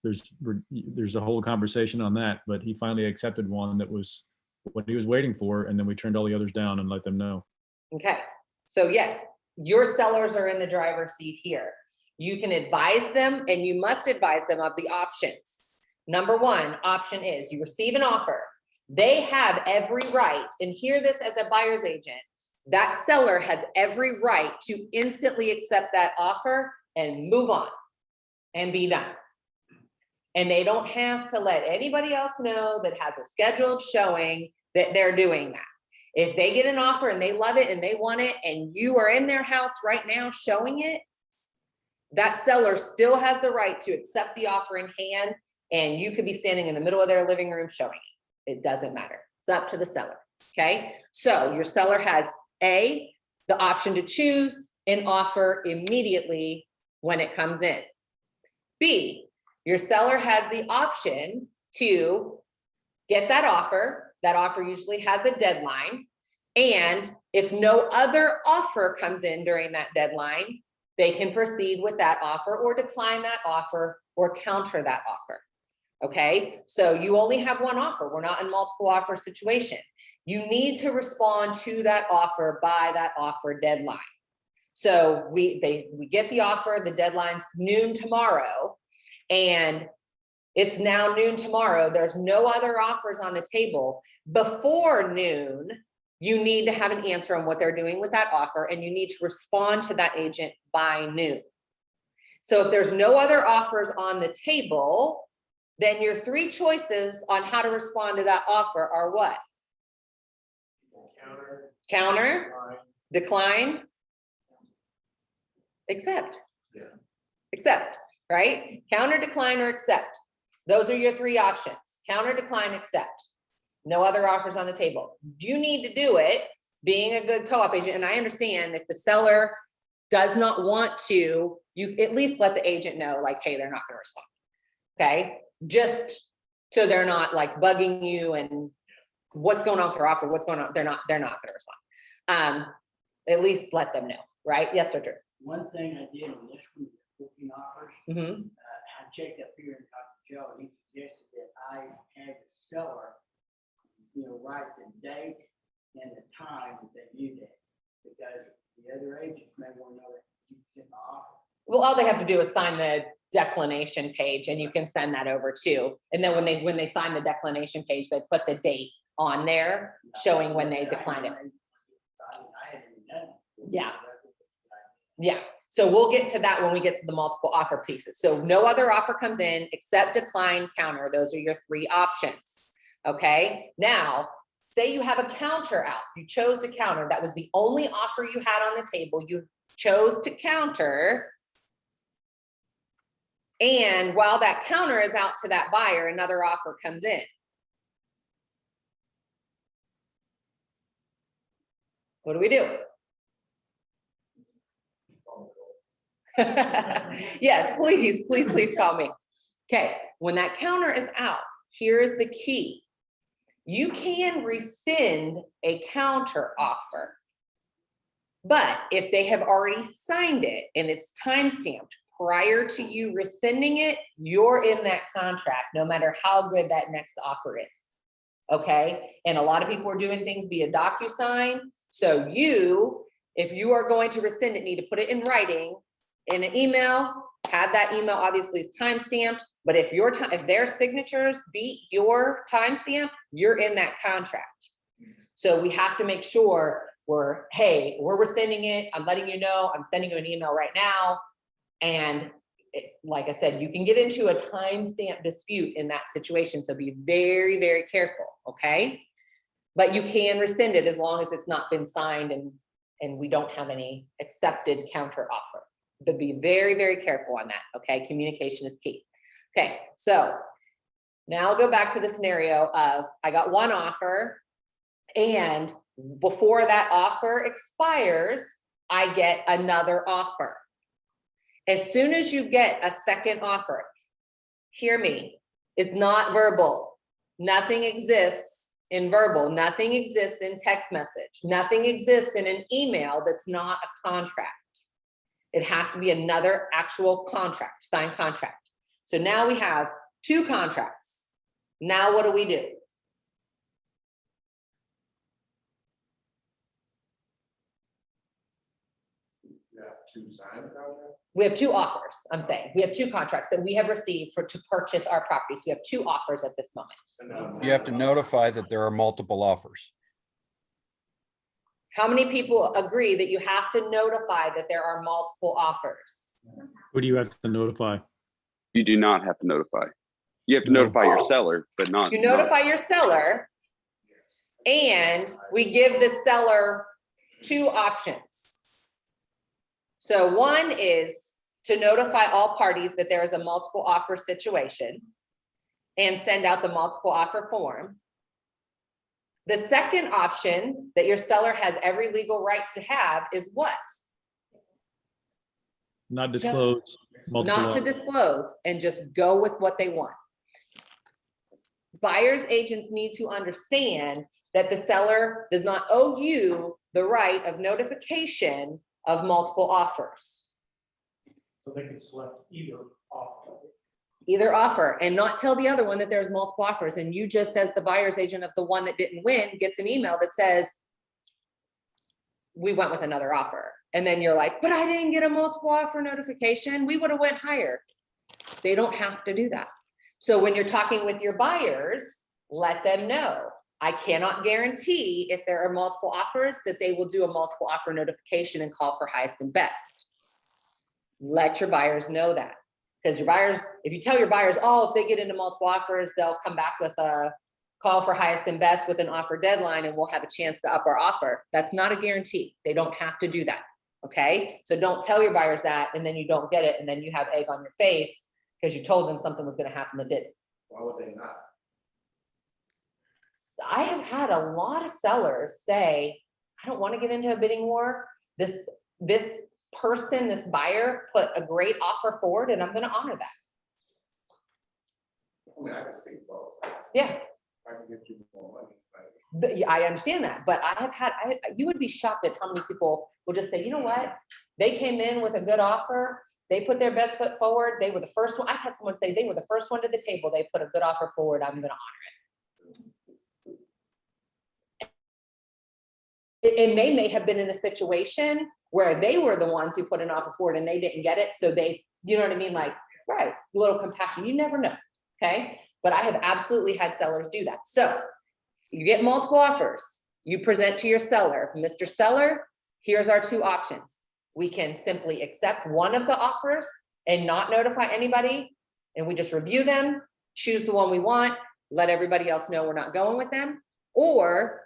There's a whole conversation on that, but he finally accepted one that was what he was waiting for, and then we turned all the others down and let them know. Okay, so yes, your sellers are in the driver's seat here. You can advise them, and you must advise them of the options. Number one option is you receive an offer. They have every right, and hear this as a buyer's agent, that seller has every right to instantly accept that offer and move on and be done. And they don't have to let anybody else know that has a scheduled showing that they're doing that. If they get an offer and they love it and they want it, and you are in their house right now showing it, that seller still has the right to accept the offer in hand, and you could be standing in the middle of their living room showing it. It doesn't matter. It's up to the seller, okay? So your seller has A, the option to choose an offer immediately when it comes in. B, your seller has the option to get that offer. That offer usually has a deadline. And if no other offer comes in during that deadline, they can proceed with that offer or decline that offer or counter that offer. Okay, so you only have one offer. We're not in multiple offer situation. You need to respond to that offer by that offer deadline. So we get the offer, the deadline's noon tomorrow, and it's now noon tomorrow. There's no other offers on the table. Before noon, you need to have an answer on what they're doing with that offer, and you need to respond to that agent by noon. So if there's no other offers on the table, then your 3 choices on how to respond to that offer are what? Counter, decline, accept. Accept, right? Counter, decline, or accept. Those are your 3 options. Counter, decline, accept. No other offers on the table. You need to do it being a good co-op agent. And I understand if the seller does not want to, you at least let the agent know, like, hey, they're not going to respond. Okay, just so they're not like bugging you and what's going on with their offer, what's going on, they're not going to respond. At least let them know, right? Yes, sir, Drew. One thing I did on this one, booking offers, Mhm. I checked up here and talked to Joe, and he suggested that I had the seller, write the date and the time that they viewed it, because the other agents may want to know that you sent the offer. Well, all they have to do is sign the declination page, and you can send that over too. And then when they sign the declination page, they put the date on there showing when they declined it. I hadn't done it. Yeah. Yeah, so we'll get to that when we get to the multiple offer pieces. So no other offer comes in except decline, counter. Those are your 3 options. Okay, now say you have a counter out. You chose to counter. That was the only offer you had on the table. You chose to counter. And while that counter is out to that buyer, another offer comes in. What do we do? Yes, please call me. Okay, when that counter is out, here's the key. You can rescind a counter offer, but if they have already signed it and it's timestamped prior to you rescinding it, you're in that contract, no matter how good that next offer is. Okay, and a lot of people are doing things via DocuSign. So if you are going to rescind it, need to put it in writing in an email. Have that email obviously is timestamped, but if their signatures beat your timestamp, you're in that contract. So we have to make sure we're rescinding it. I'm letting you know, I'm sending you an email right now. And like I said, you can get into a timestamp dispute in that situation. So be very, very careful, okay? But you can rescind it as long as it's not been signed and we don't have any accepted counter offer. but be very, very careful on that, okay? Communication is key. Okay, so now I'll go back to the scenario of I got one offer, and before that offer expires, I get another offer. As soon as you get a second offer, hear me, it's not verbal. Nothing exists in verbal, nothing exists in text message, nothing exists in an email that's not a contract. It has to be another actual contract, signed contract. So now we have 2 contracts. Now what do we do? We have 2 offers, I'm saying. We have 2 contracts that we have received to purchase our properties. We have 2 offers at this moment. You have to notify that there are multiple offers. How many people agree that you have to notify that there are multiple offers? Who do you have to notify? You do not have to notify. You have to No. notify your seller, but not. You notify your seller, and we give the seller 2 options. So one is to notify all parties that there is a multiple offer situation and send out the multiple offer form. The second option that your seller has every legal right to have is what? Not disclose. multiple Not to offers. disclose and just go with what they want. Buyer's agents need to understand that the seller does not owe you the right of notification of multiple offers. So they can select either offer. Either offer and not tell the other one that there's multiple offers. And you just, as the buyer's agent of the one that didn't win, gets an email that says, we went with another offer. And then you're like, but I didn't get a multiple offer notification. We would have went higher. They don't have to do that. So when you're talking with your buyers, let them know. I cannot guarantee if there are multiple offers that they will do a multiple offer notification and call for highest and best. Let your buyers know that. Because your buyers, if you tell your buyers, oh, if they get into multiple offers, they'll come back with a call for highest and best with an offer deadline and we'll have a chance to up our offer. That's not a guarantee. They don't have to do that. Okay. So don't tell your buyers that and then you don't get it and then you have egg on your face because you told them something was going to happen that didn't. Why would they not? I have had a lot of sellers say, I don't want to get into a bidding war. This person, this buyer put a great offer forward and I'm going to honor that. I mean, I can see both. Yeah. I can get you more money. Yeah, I understand that, but I have had, you would be shocked at how many people will just say, you know what? They came in with a good offer. They put their best foot forward. They were the first one. I've had someone say they were the first one to the table. They put a good offer forward. I'm going to honor it. And they may have been in a situation where they were the ones who put an offer forward and they didn't get it. So they, you know what I mean? Like, right, a little compassion. You never know. Okay. But I have absolutely had sellers do that. So you get multiple offers. You present to your seller, Mr. Seller, here's our 2 options. We can simply accept one of the offers and not notify anybody. And we just review them, choose the one we want, let everybody else know we're not going with them. Or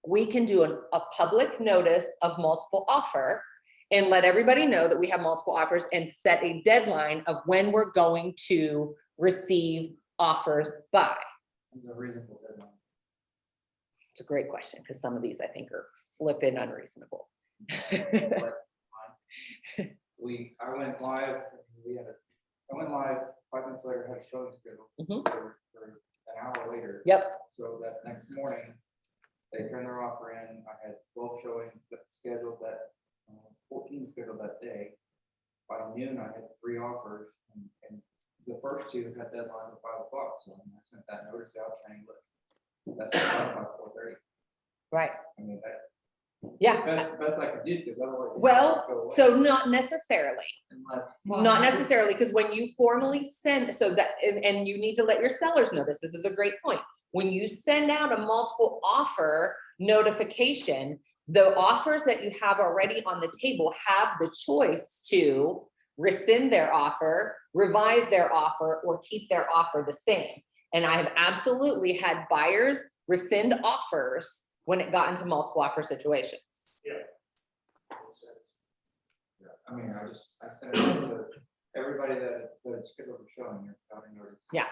we can do a public notice of multiple offer and let everybody know that we have multiple offers and set a deadline of when we're going to receive offers by. There's a reasonable deadline. It's a great question because some of these I think are flipping unreasonable. I went live, I went live 5 minutes later, had a showing schedule Mhm. for an hour later. Yep. So that next morning, they turned their offer in. I had 12 showings that scheduled that, 14 scheduled that day. By noon, I had 3 offers and the first 2 had deadlines at 5 o'clock. So I sent that notice out saying, look, that's by 4:30. Right. I mean, Yeah. best I could do because otherwise. Well, so not necessarily. Unless. Not necessarily, because when you formally send, so that, and you need to let your sellers know this is a great point. When you send out a multiple offer notification, the offers that you have already on the table have the choice to rescind their offer, revise their offer, or keep their offer the same. And I have absolutely had buyers rescind offers when it got into multiple offer situations. Yeah. I I mean, I sent it out to everybody that's scheduled for showing your county notice. Yeah.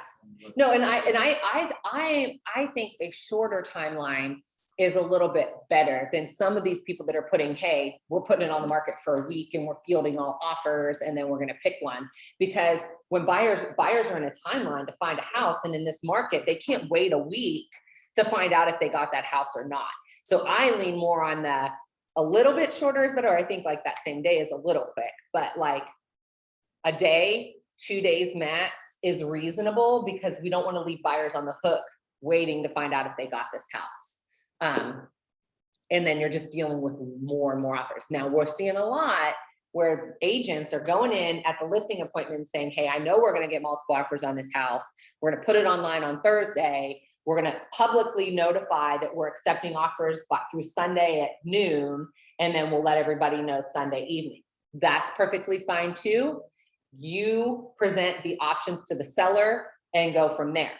No, and I think a shorter timeline is a little bit better than some of these people that are putting, hey, we're putting it on the market for a week and we're fielding all offers and then we're gonna pick one. Because when buyers are in a timeline to find a house, and in this market, they can't wait a week to find out if they got that house or not. So I lean more on a little bit shorter is better. I think like that same day is a little quick, but like a day, 2 days max is reasonable, because we don't want to leave buyers on the hook waiting to find out if they got this house. And then you're just dealing with more and more offers. Now we're seeing a lot where agents are going in at the listing appointment saying, hey, I know we're going to get multiple offers on this house. We're going to put it online on Thursday. We're going to publicly notify that we're accepting offers through Sunday at noon, and then we'll let everybody know Sunday evening. That's perfectly fine too. You present the options to the seller and go from there.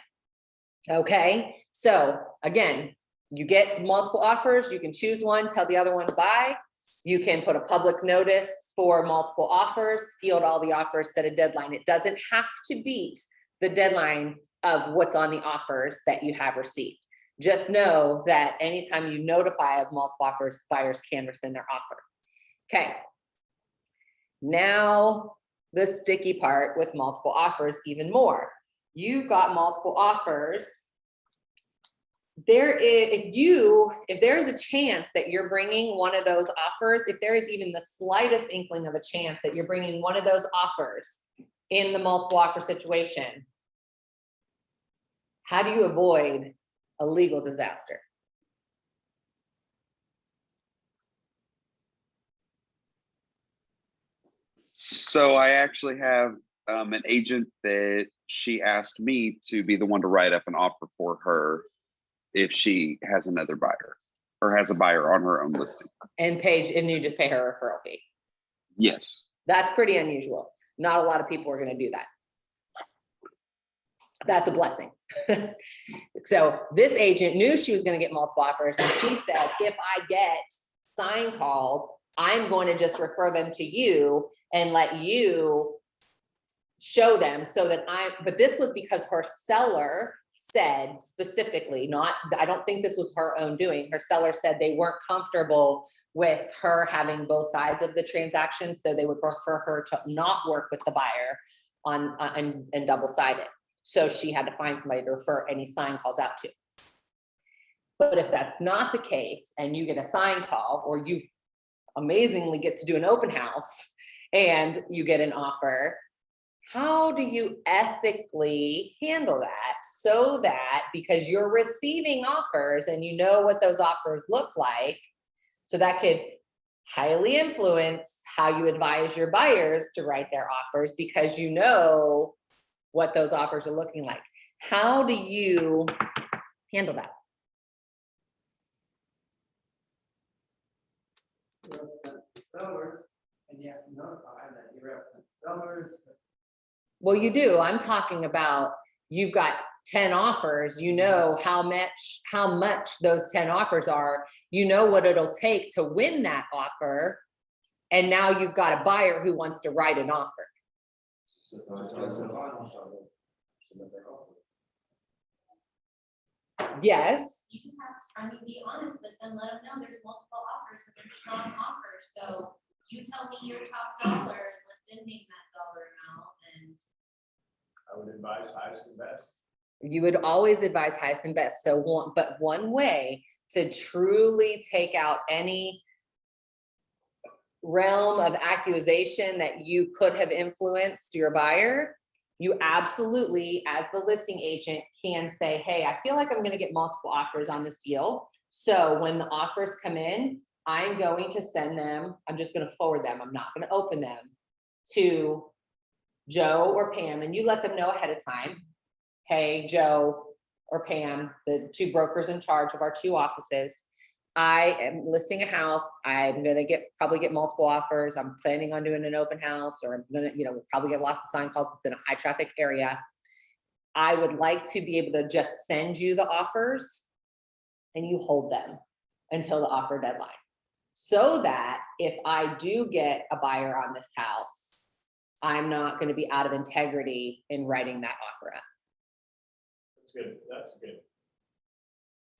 Okay, so again, you get multiple offers, you can choose one, tell the other one bye. You can put a public notice for multiple offers, field all the offers, set a deadline. It doesn't have to beat the deadline of what's on the offers that you have received. Just know that anytime you notify of multiple offers, buyers can rescind their offer. Okay. Now, the sticky part with multiple offers even more. You've got multiple offers. If there is a chance that you're bringing one of those offers, if there is even the slightest inkling of a chance that you're bringing one of those offers in the multiple offer situation, how do you avoid a legal disaster? So I actually have an agent that she asked me to be the one to write up an offer for her if she has another buyer or has a buyer on her own listing. And you just pay her a referral fee. Yes. That's pretty unusual. Not a lot of people are going to do that. That's a blessing. So this agent knew she was going to get multiple offers, and she said, if I get sign calls, I'm going to just refer them to you and let you show them, so that but this was because her seller said specifically, I don't think this was her own doing. Her seller said they weren't comfortable with her having both sides of the transaction, so they would prefer her to not work with the buyer on and double-sided. So she had to find somebody to refer any sign calls out to. But if that's not the case, and you get a sign call, or you amazingly get to do an open house and you get an offer, how do you ethically handle that, so that, because you're receiving offers and you know what those offers look like, so that could highly influence how you advise your buyers to write their offers, because you know what those offers are looking like. How do you handle that? You represent the sellers, and you have to notify that you represent the sellers. Well, you do. I'm talking about, you've got 10 offers, you know how much those 10 offers are, you know what it'll take to win that offer. And now you've got a buyer who wants to write an offer. Yes. You just have to, be honest with them, let them know there's multiple offers and there's strong offers. So you tell me your top dollar and let them name that dollar amount, and I would advise highest and best. You would always advise highest and best. So one way to truly take out any realm of accusation that you could have influenced your buyer, you absolutely, as the listing agent, can say, hey, I feel like I'm going to get multiple offers on this deal. So when the offers come in, I'm going to send them, I'm just going to forward them. I'm not going to open them to Joe or Pam, and you let them know ahead of time. Hey, Joe or Pam, the two brokers in charge of our two offices, I am listing a house. I'm going to probably get multiple offers. I'm planning on doing an open house, or I'm going to, probably get lots of sign calls. It's in a high traffic area. I would like to be able to just send you the offers and you hold them until the offer deadline. so that if I do get a buyer on this house, I'm not gonna be out of integrity in writing that offer up. That's good, that's good.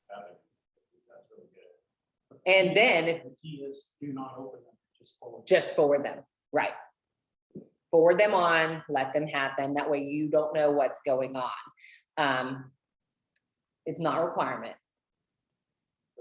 That's really good. And then if The key is do not open them, just forward. just forward them, right? Forward them on, let them have them, that way you don't know what's going on. It's not a requirement.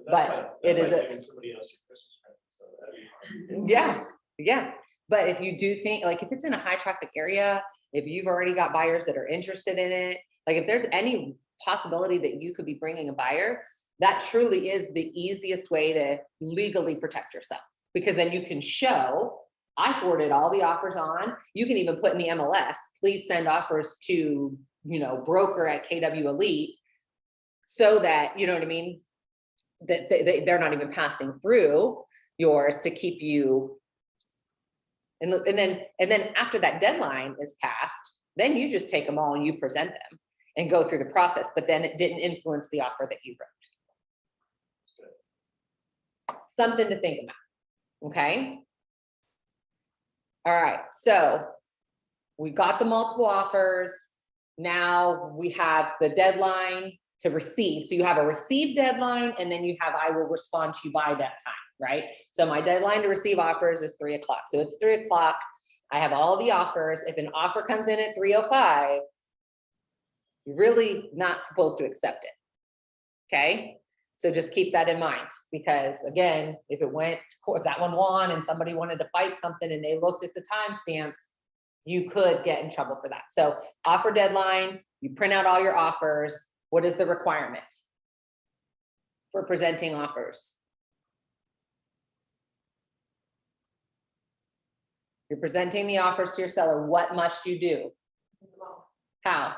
that's But like- it that's is like a- giving somebody else your Christmas present, so that'd be hard. Yeah, yeah. But if you do think, like, if it's in a high traffic area, if you've already got buyers that are interested in it, like, if there's any possibility that you could be bringing a buyer, that truly is the easiest way to legally protect yourself. Because then you can show, I forwarded all the offers on. You can even put in the MLS, please send offers to, broker at KW Elite. So that, you know what I mean? That they're not even passing through yours to keep you. And then after that deadline is passed, then you just take them all and you present them and go through the process, but then it didn't influence the offer that you wrote. Something to think about, okay? All right, so we got the multiple offers. Now we have the deadline to receive. So you have a receive deadline, and then you have, I will respond to you by that time, right? So my deadline to receive offers is 3 o'clock. So it's 3 o'clock. I have all the offers. If an offer comes in at 3:05, you're really not supposed to accept it. Okay? So just keep that in mind, because again, if that one won and somebody wanted to fight something and they looked at the timestamps, you could get in trouble for that. So offer deadline, you print out all your offers. What is the requirement for presenting offers? You're presenting the offers to your seller. What must you do? How?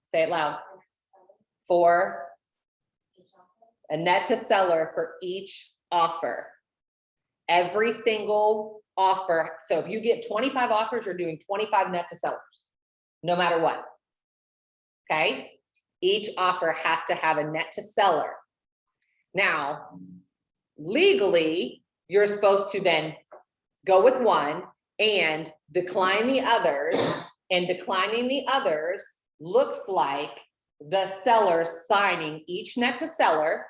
Say it loud. For a net to seller for each offer. Every single offer. So if you get 25 offers, you're doing 25 net to sellers, no matter what. Okay? Each offer has to have a net to seller. Now, legally, you're supposed to then go with one and decline the others, and declining the others looks like the seller signing each net to seller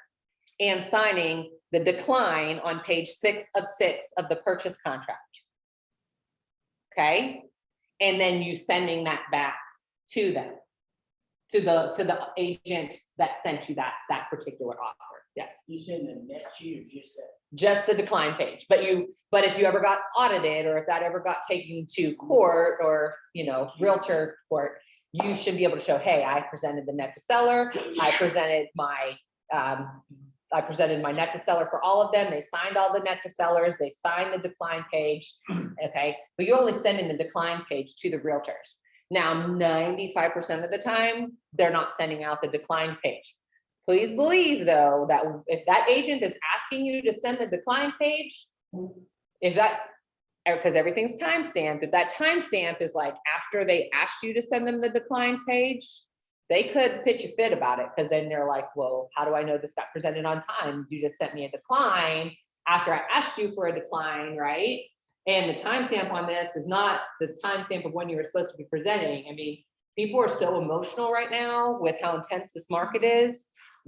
and signing the decline on page 6 of 6 of the purchase contract. Okay? And then you sending that back to them, to the agent that sent you that particular offer. Yes. You send the net sheet or just that? Just the decline page, but if you ever got audited, or if that ever got taken to court or, realtor court, you should be able to show, hey, I presented the net to seller, I presented my net to seller for all of them, they signed all the net to sellers, they signed the decline page, okay? But you're only sending the decline page to the realtors. Now, 95% of the time, they're not sending out the decline page. Please believe, though, that if that agent is asking you to send the decline page, because everything's timestamped, if that timestamp is like after they asked you to send them the decline page, they could pitch a fit about it, because then they're like, well, how do I know this got presented on time? You just sent me a decline after I asked you for a decline, right? And the timestamp on this is not the timestamp of when you were supposed to be presenting. I mean, people are so emotional right now with how intense this market is.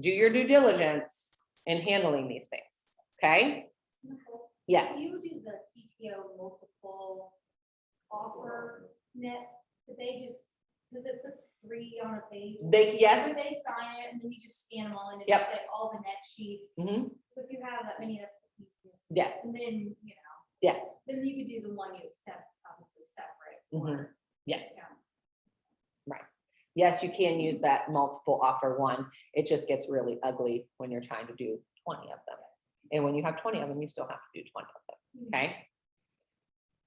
Do your due diligence in handling these things, okay? Yes. Do you do the CTO multiple offer net, that they just, because it puts 3 on a page? Yes. But they sign it and then you just scan them all in and Yep. just say all the net sheets. Mhm. So if you have that many, that's the easiest. Yes. And then, Yes. then you could do the one you accept, obviously separate. Mhm. Yes. Yeah. Yes, you can use that multiple offer one. It just gets really ugly when you're trying to do 20 of them. And when you have 20 of them, you still have to do 20 of them, okay?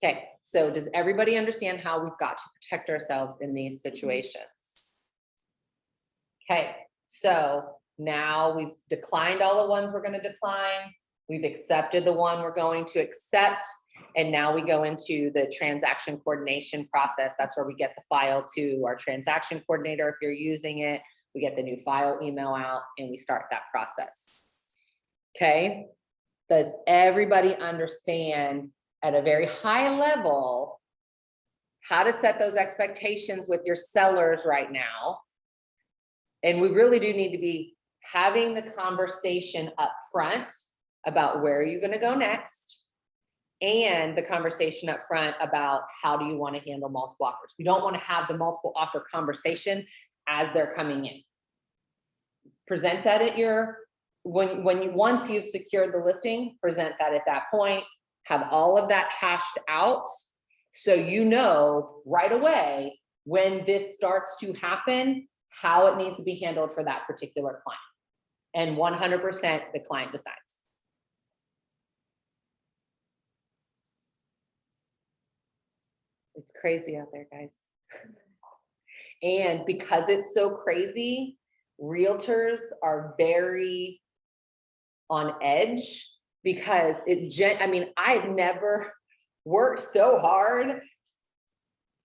Okay, so does everybody understand how we've got to protect ourselves in these situations? Okay, so now we've declined all the ones we're going to decline. We've accepted the one we're going to accept. And now we go into the transaction coordination process. That's where we get the file to our transaction coordinator if you're using it. we get the new file email out, and we start that process. Okay? Does everybody understand at a very high level how to set those expectations with your sellers right now? And we really do need to be having the conversation up front about where you're going to go next, and the conversation up front about how do you want to handle multiple offers. We don't want to have the multiple offer conversation as they're coming in. Present that at your, once you've secured the listing, present that at that point, have all of that hashed out, so you know right away when this starts to happen, how it needs to be handled for that particular client. And 100% the client decides. It's crazy out there, guys. And because it's so crazy, realtors are very on edge, because I mean, I've never worked so hard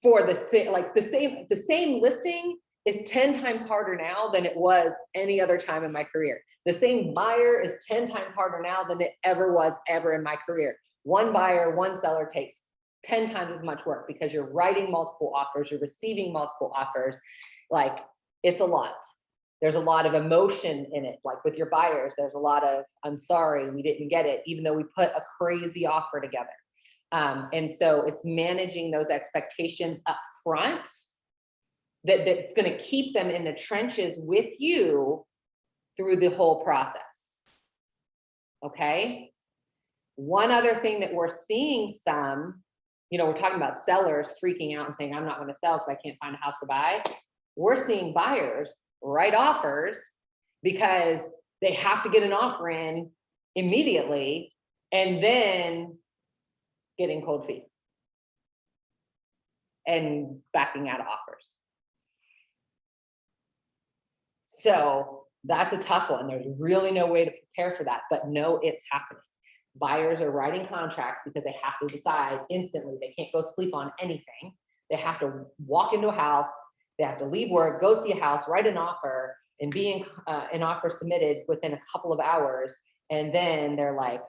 for the same listing is 10 times harder now than it was any other time in my career. The same buyer is 10 times harder now than it ever was in my career. One buyer, one seller takes 10 times as much work, because you're writing multiple offers, you're receiving multiple offers. Like, it's a lot. There's a lot of emotion in it. Like with your buyers, there's a lot of, I'm sorry, we didn't get it, even though we put a crazy offer together. And so it's managing those expectations up front that's going to keep them in the trenches with you through the whole process. Okay. One other thing that we're seeing some, we're talking about sellers freaking out and saying, I'm not going to sell because I can't find a house to buy. We're seeing buyers write offers because they have to get an offer in immediately, and then getting cold feet and backing out of offers. So that's a tough one. There's really no way to prepare for that, but no, it's happening. Buyers are writing contracts because they have to decide instantly. They can't go sleep on anything. They have to walk into a house. They have to leave work, go see a house, write an offer, and be an offer submitted within a couple of hours. And then they're like,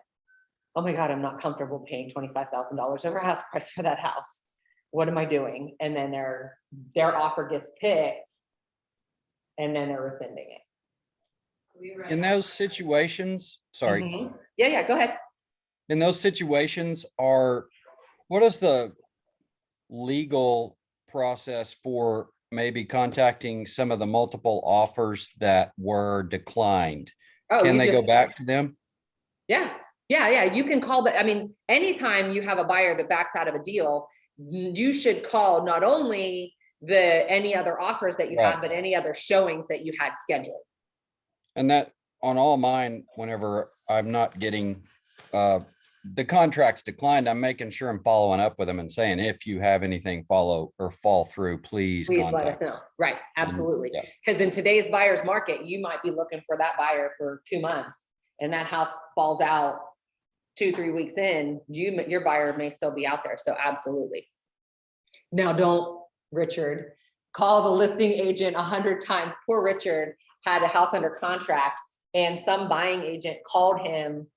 oh my God, I'm not comfortable paying $25,000 over house price for that house. What am I doing? And then their offer gets picked, and then they're rescinding it. In those situations, sorry, Mhm. Yeah, go ahead. in those situations, what is the legal process for maybe contacting some of the multiple offers that were declined? Oh, Can you they go just- back to them? Yeah. You can call anytime you have a buyer that backs out of a deal, you should call not only any other offers that you Right. have, but any other showings that you had scheduled. And that on all mine, whenever I'm not getting the contracts declined, I'm making sure I'm following up with them and saying, if you have anything fall through, please Please let us contact know. us. Right, absolutely. Yeah. Because in today's buyer's market, you might be looking for that buyer for 2 months, and that house falls out 2-3 weeks in, your buyer may still be out there. So absolutely. Now, don't, Richard, call the listing agent 100 times. Poor Richard had a house under contract, and some buying agent called him,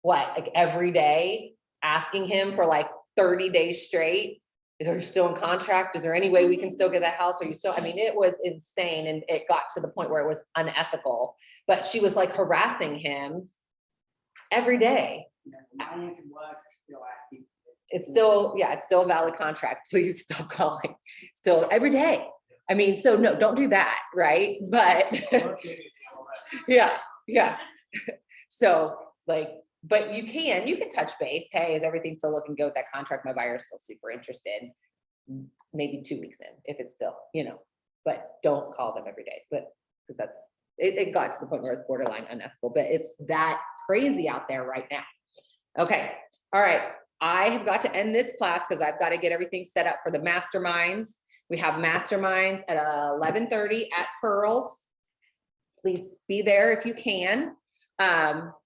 like every day, asking him for like 30 days straight. Are you still in contract? Is there any way we can still get that house? Are you still, it was insane. And it got to the point where it was unethical, but she was like harassing him every day. My answer was still active. It's still a valid contract. Please stop calling. Still every day. So no, don't do that. Right. But yeah. So but you can touch base. Hey, is everything still looking good with that contract? My buyer is still super interested. Maybe 2 weeks in, if it's still, but don't call them every day. But because it got to the point where it's borderline unethical, but it's that crazy out there right now. Okay. All right. I have got to end this class because I've got to get everything set up for the masterminds. We have masterminds at 11:30 at Pearls. Please be there if you can.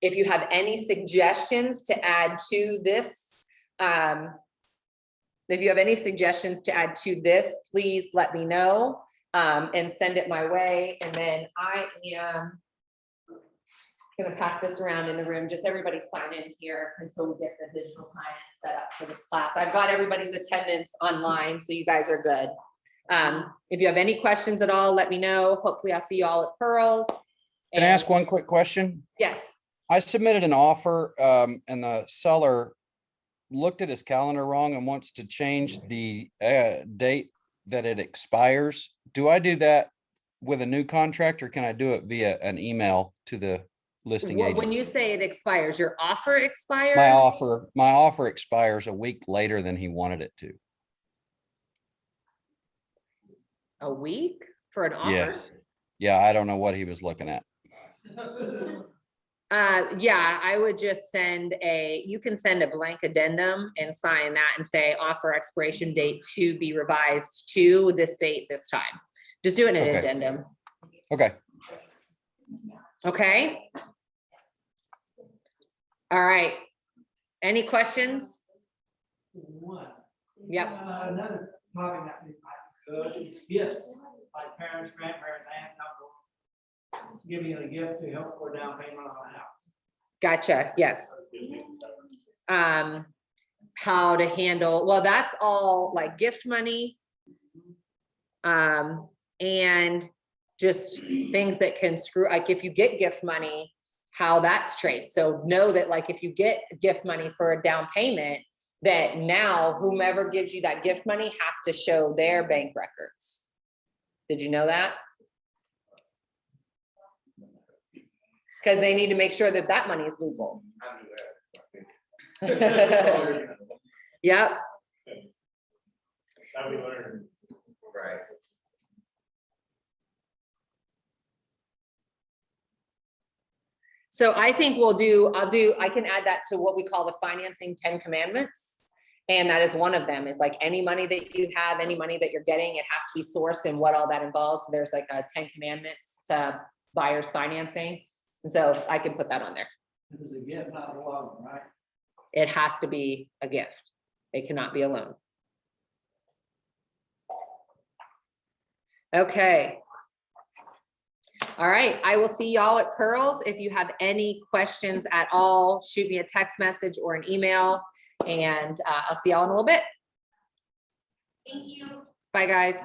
If you have any suggestions to add to this, please let me know. and send it my way. And then I am gonna pass this around in the room, just everybody sign in here until we get the digital sign in set up for this class. I've got everybody's attendance online, so you guys are good. If you have any questions at all, let me know. Hopefully I'll see you all at Pearls. Can I ask one quick question? Yes, I submitted an offer, and the seller looked at his calendar wrong and wants to change the date that it expires. Do I do that with a new contract, or can I do it via an email to the listing when agent? you say it expires, your offer expires? My offer expires a week later than he wanted it to. A week for an offer? Yes. Yeah, I don't know what he was looking at. Yeah, I would just you can send a blank addendum and sign that and say offer expiration date to be revised to this date, this time. Just do an Okay. addendum, Okay. okay? All right. Any questions? One. Yep. Another topic that we might could is gifts, like parents, grandparents, aunts, uncles, giving a gift to help for down payment on a house. Gotcha, yes. How to handle, well, that's all like gift money. And just things that can screw, like if you get gift money, how that's traced. So know that like if you get gift money for a down payment, that now whomever gives you that gift money has to show their bank records. Did you know that? Because they need to make sure that that money is legal. Yep. How we learn. Right. So I think I can add that to what we call the financing 10 commandments. And that is one of them, is like any money that you have, any money that you're getting, it has to be sourced and what all that involves. So there's like a 10 commandments to buyer's financing. And so I can put that on there. It was a gift, not a loan, right? It has to be a gift. It cannot be a loan. Okay. All right, I will see y'all at Pearls. If you have any questions at all, shoot me a text message or an email, and I'll see y'all in a little bit. Thank you. Bye, guys.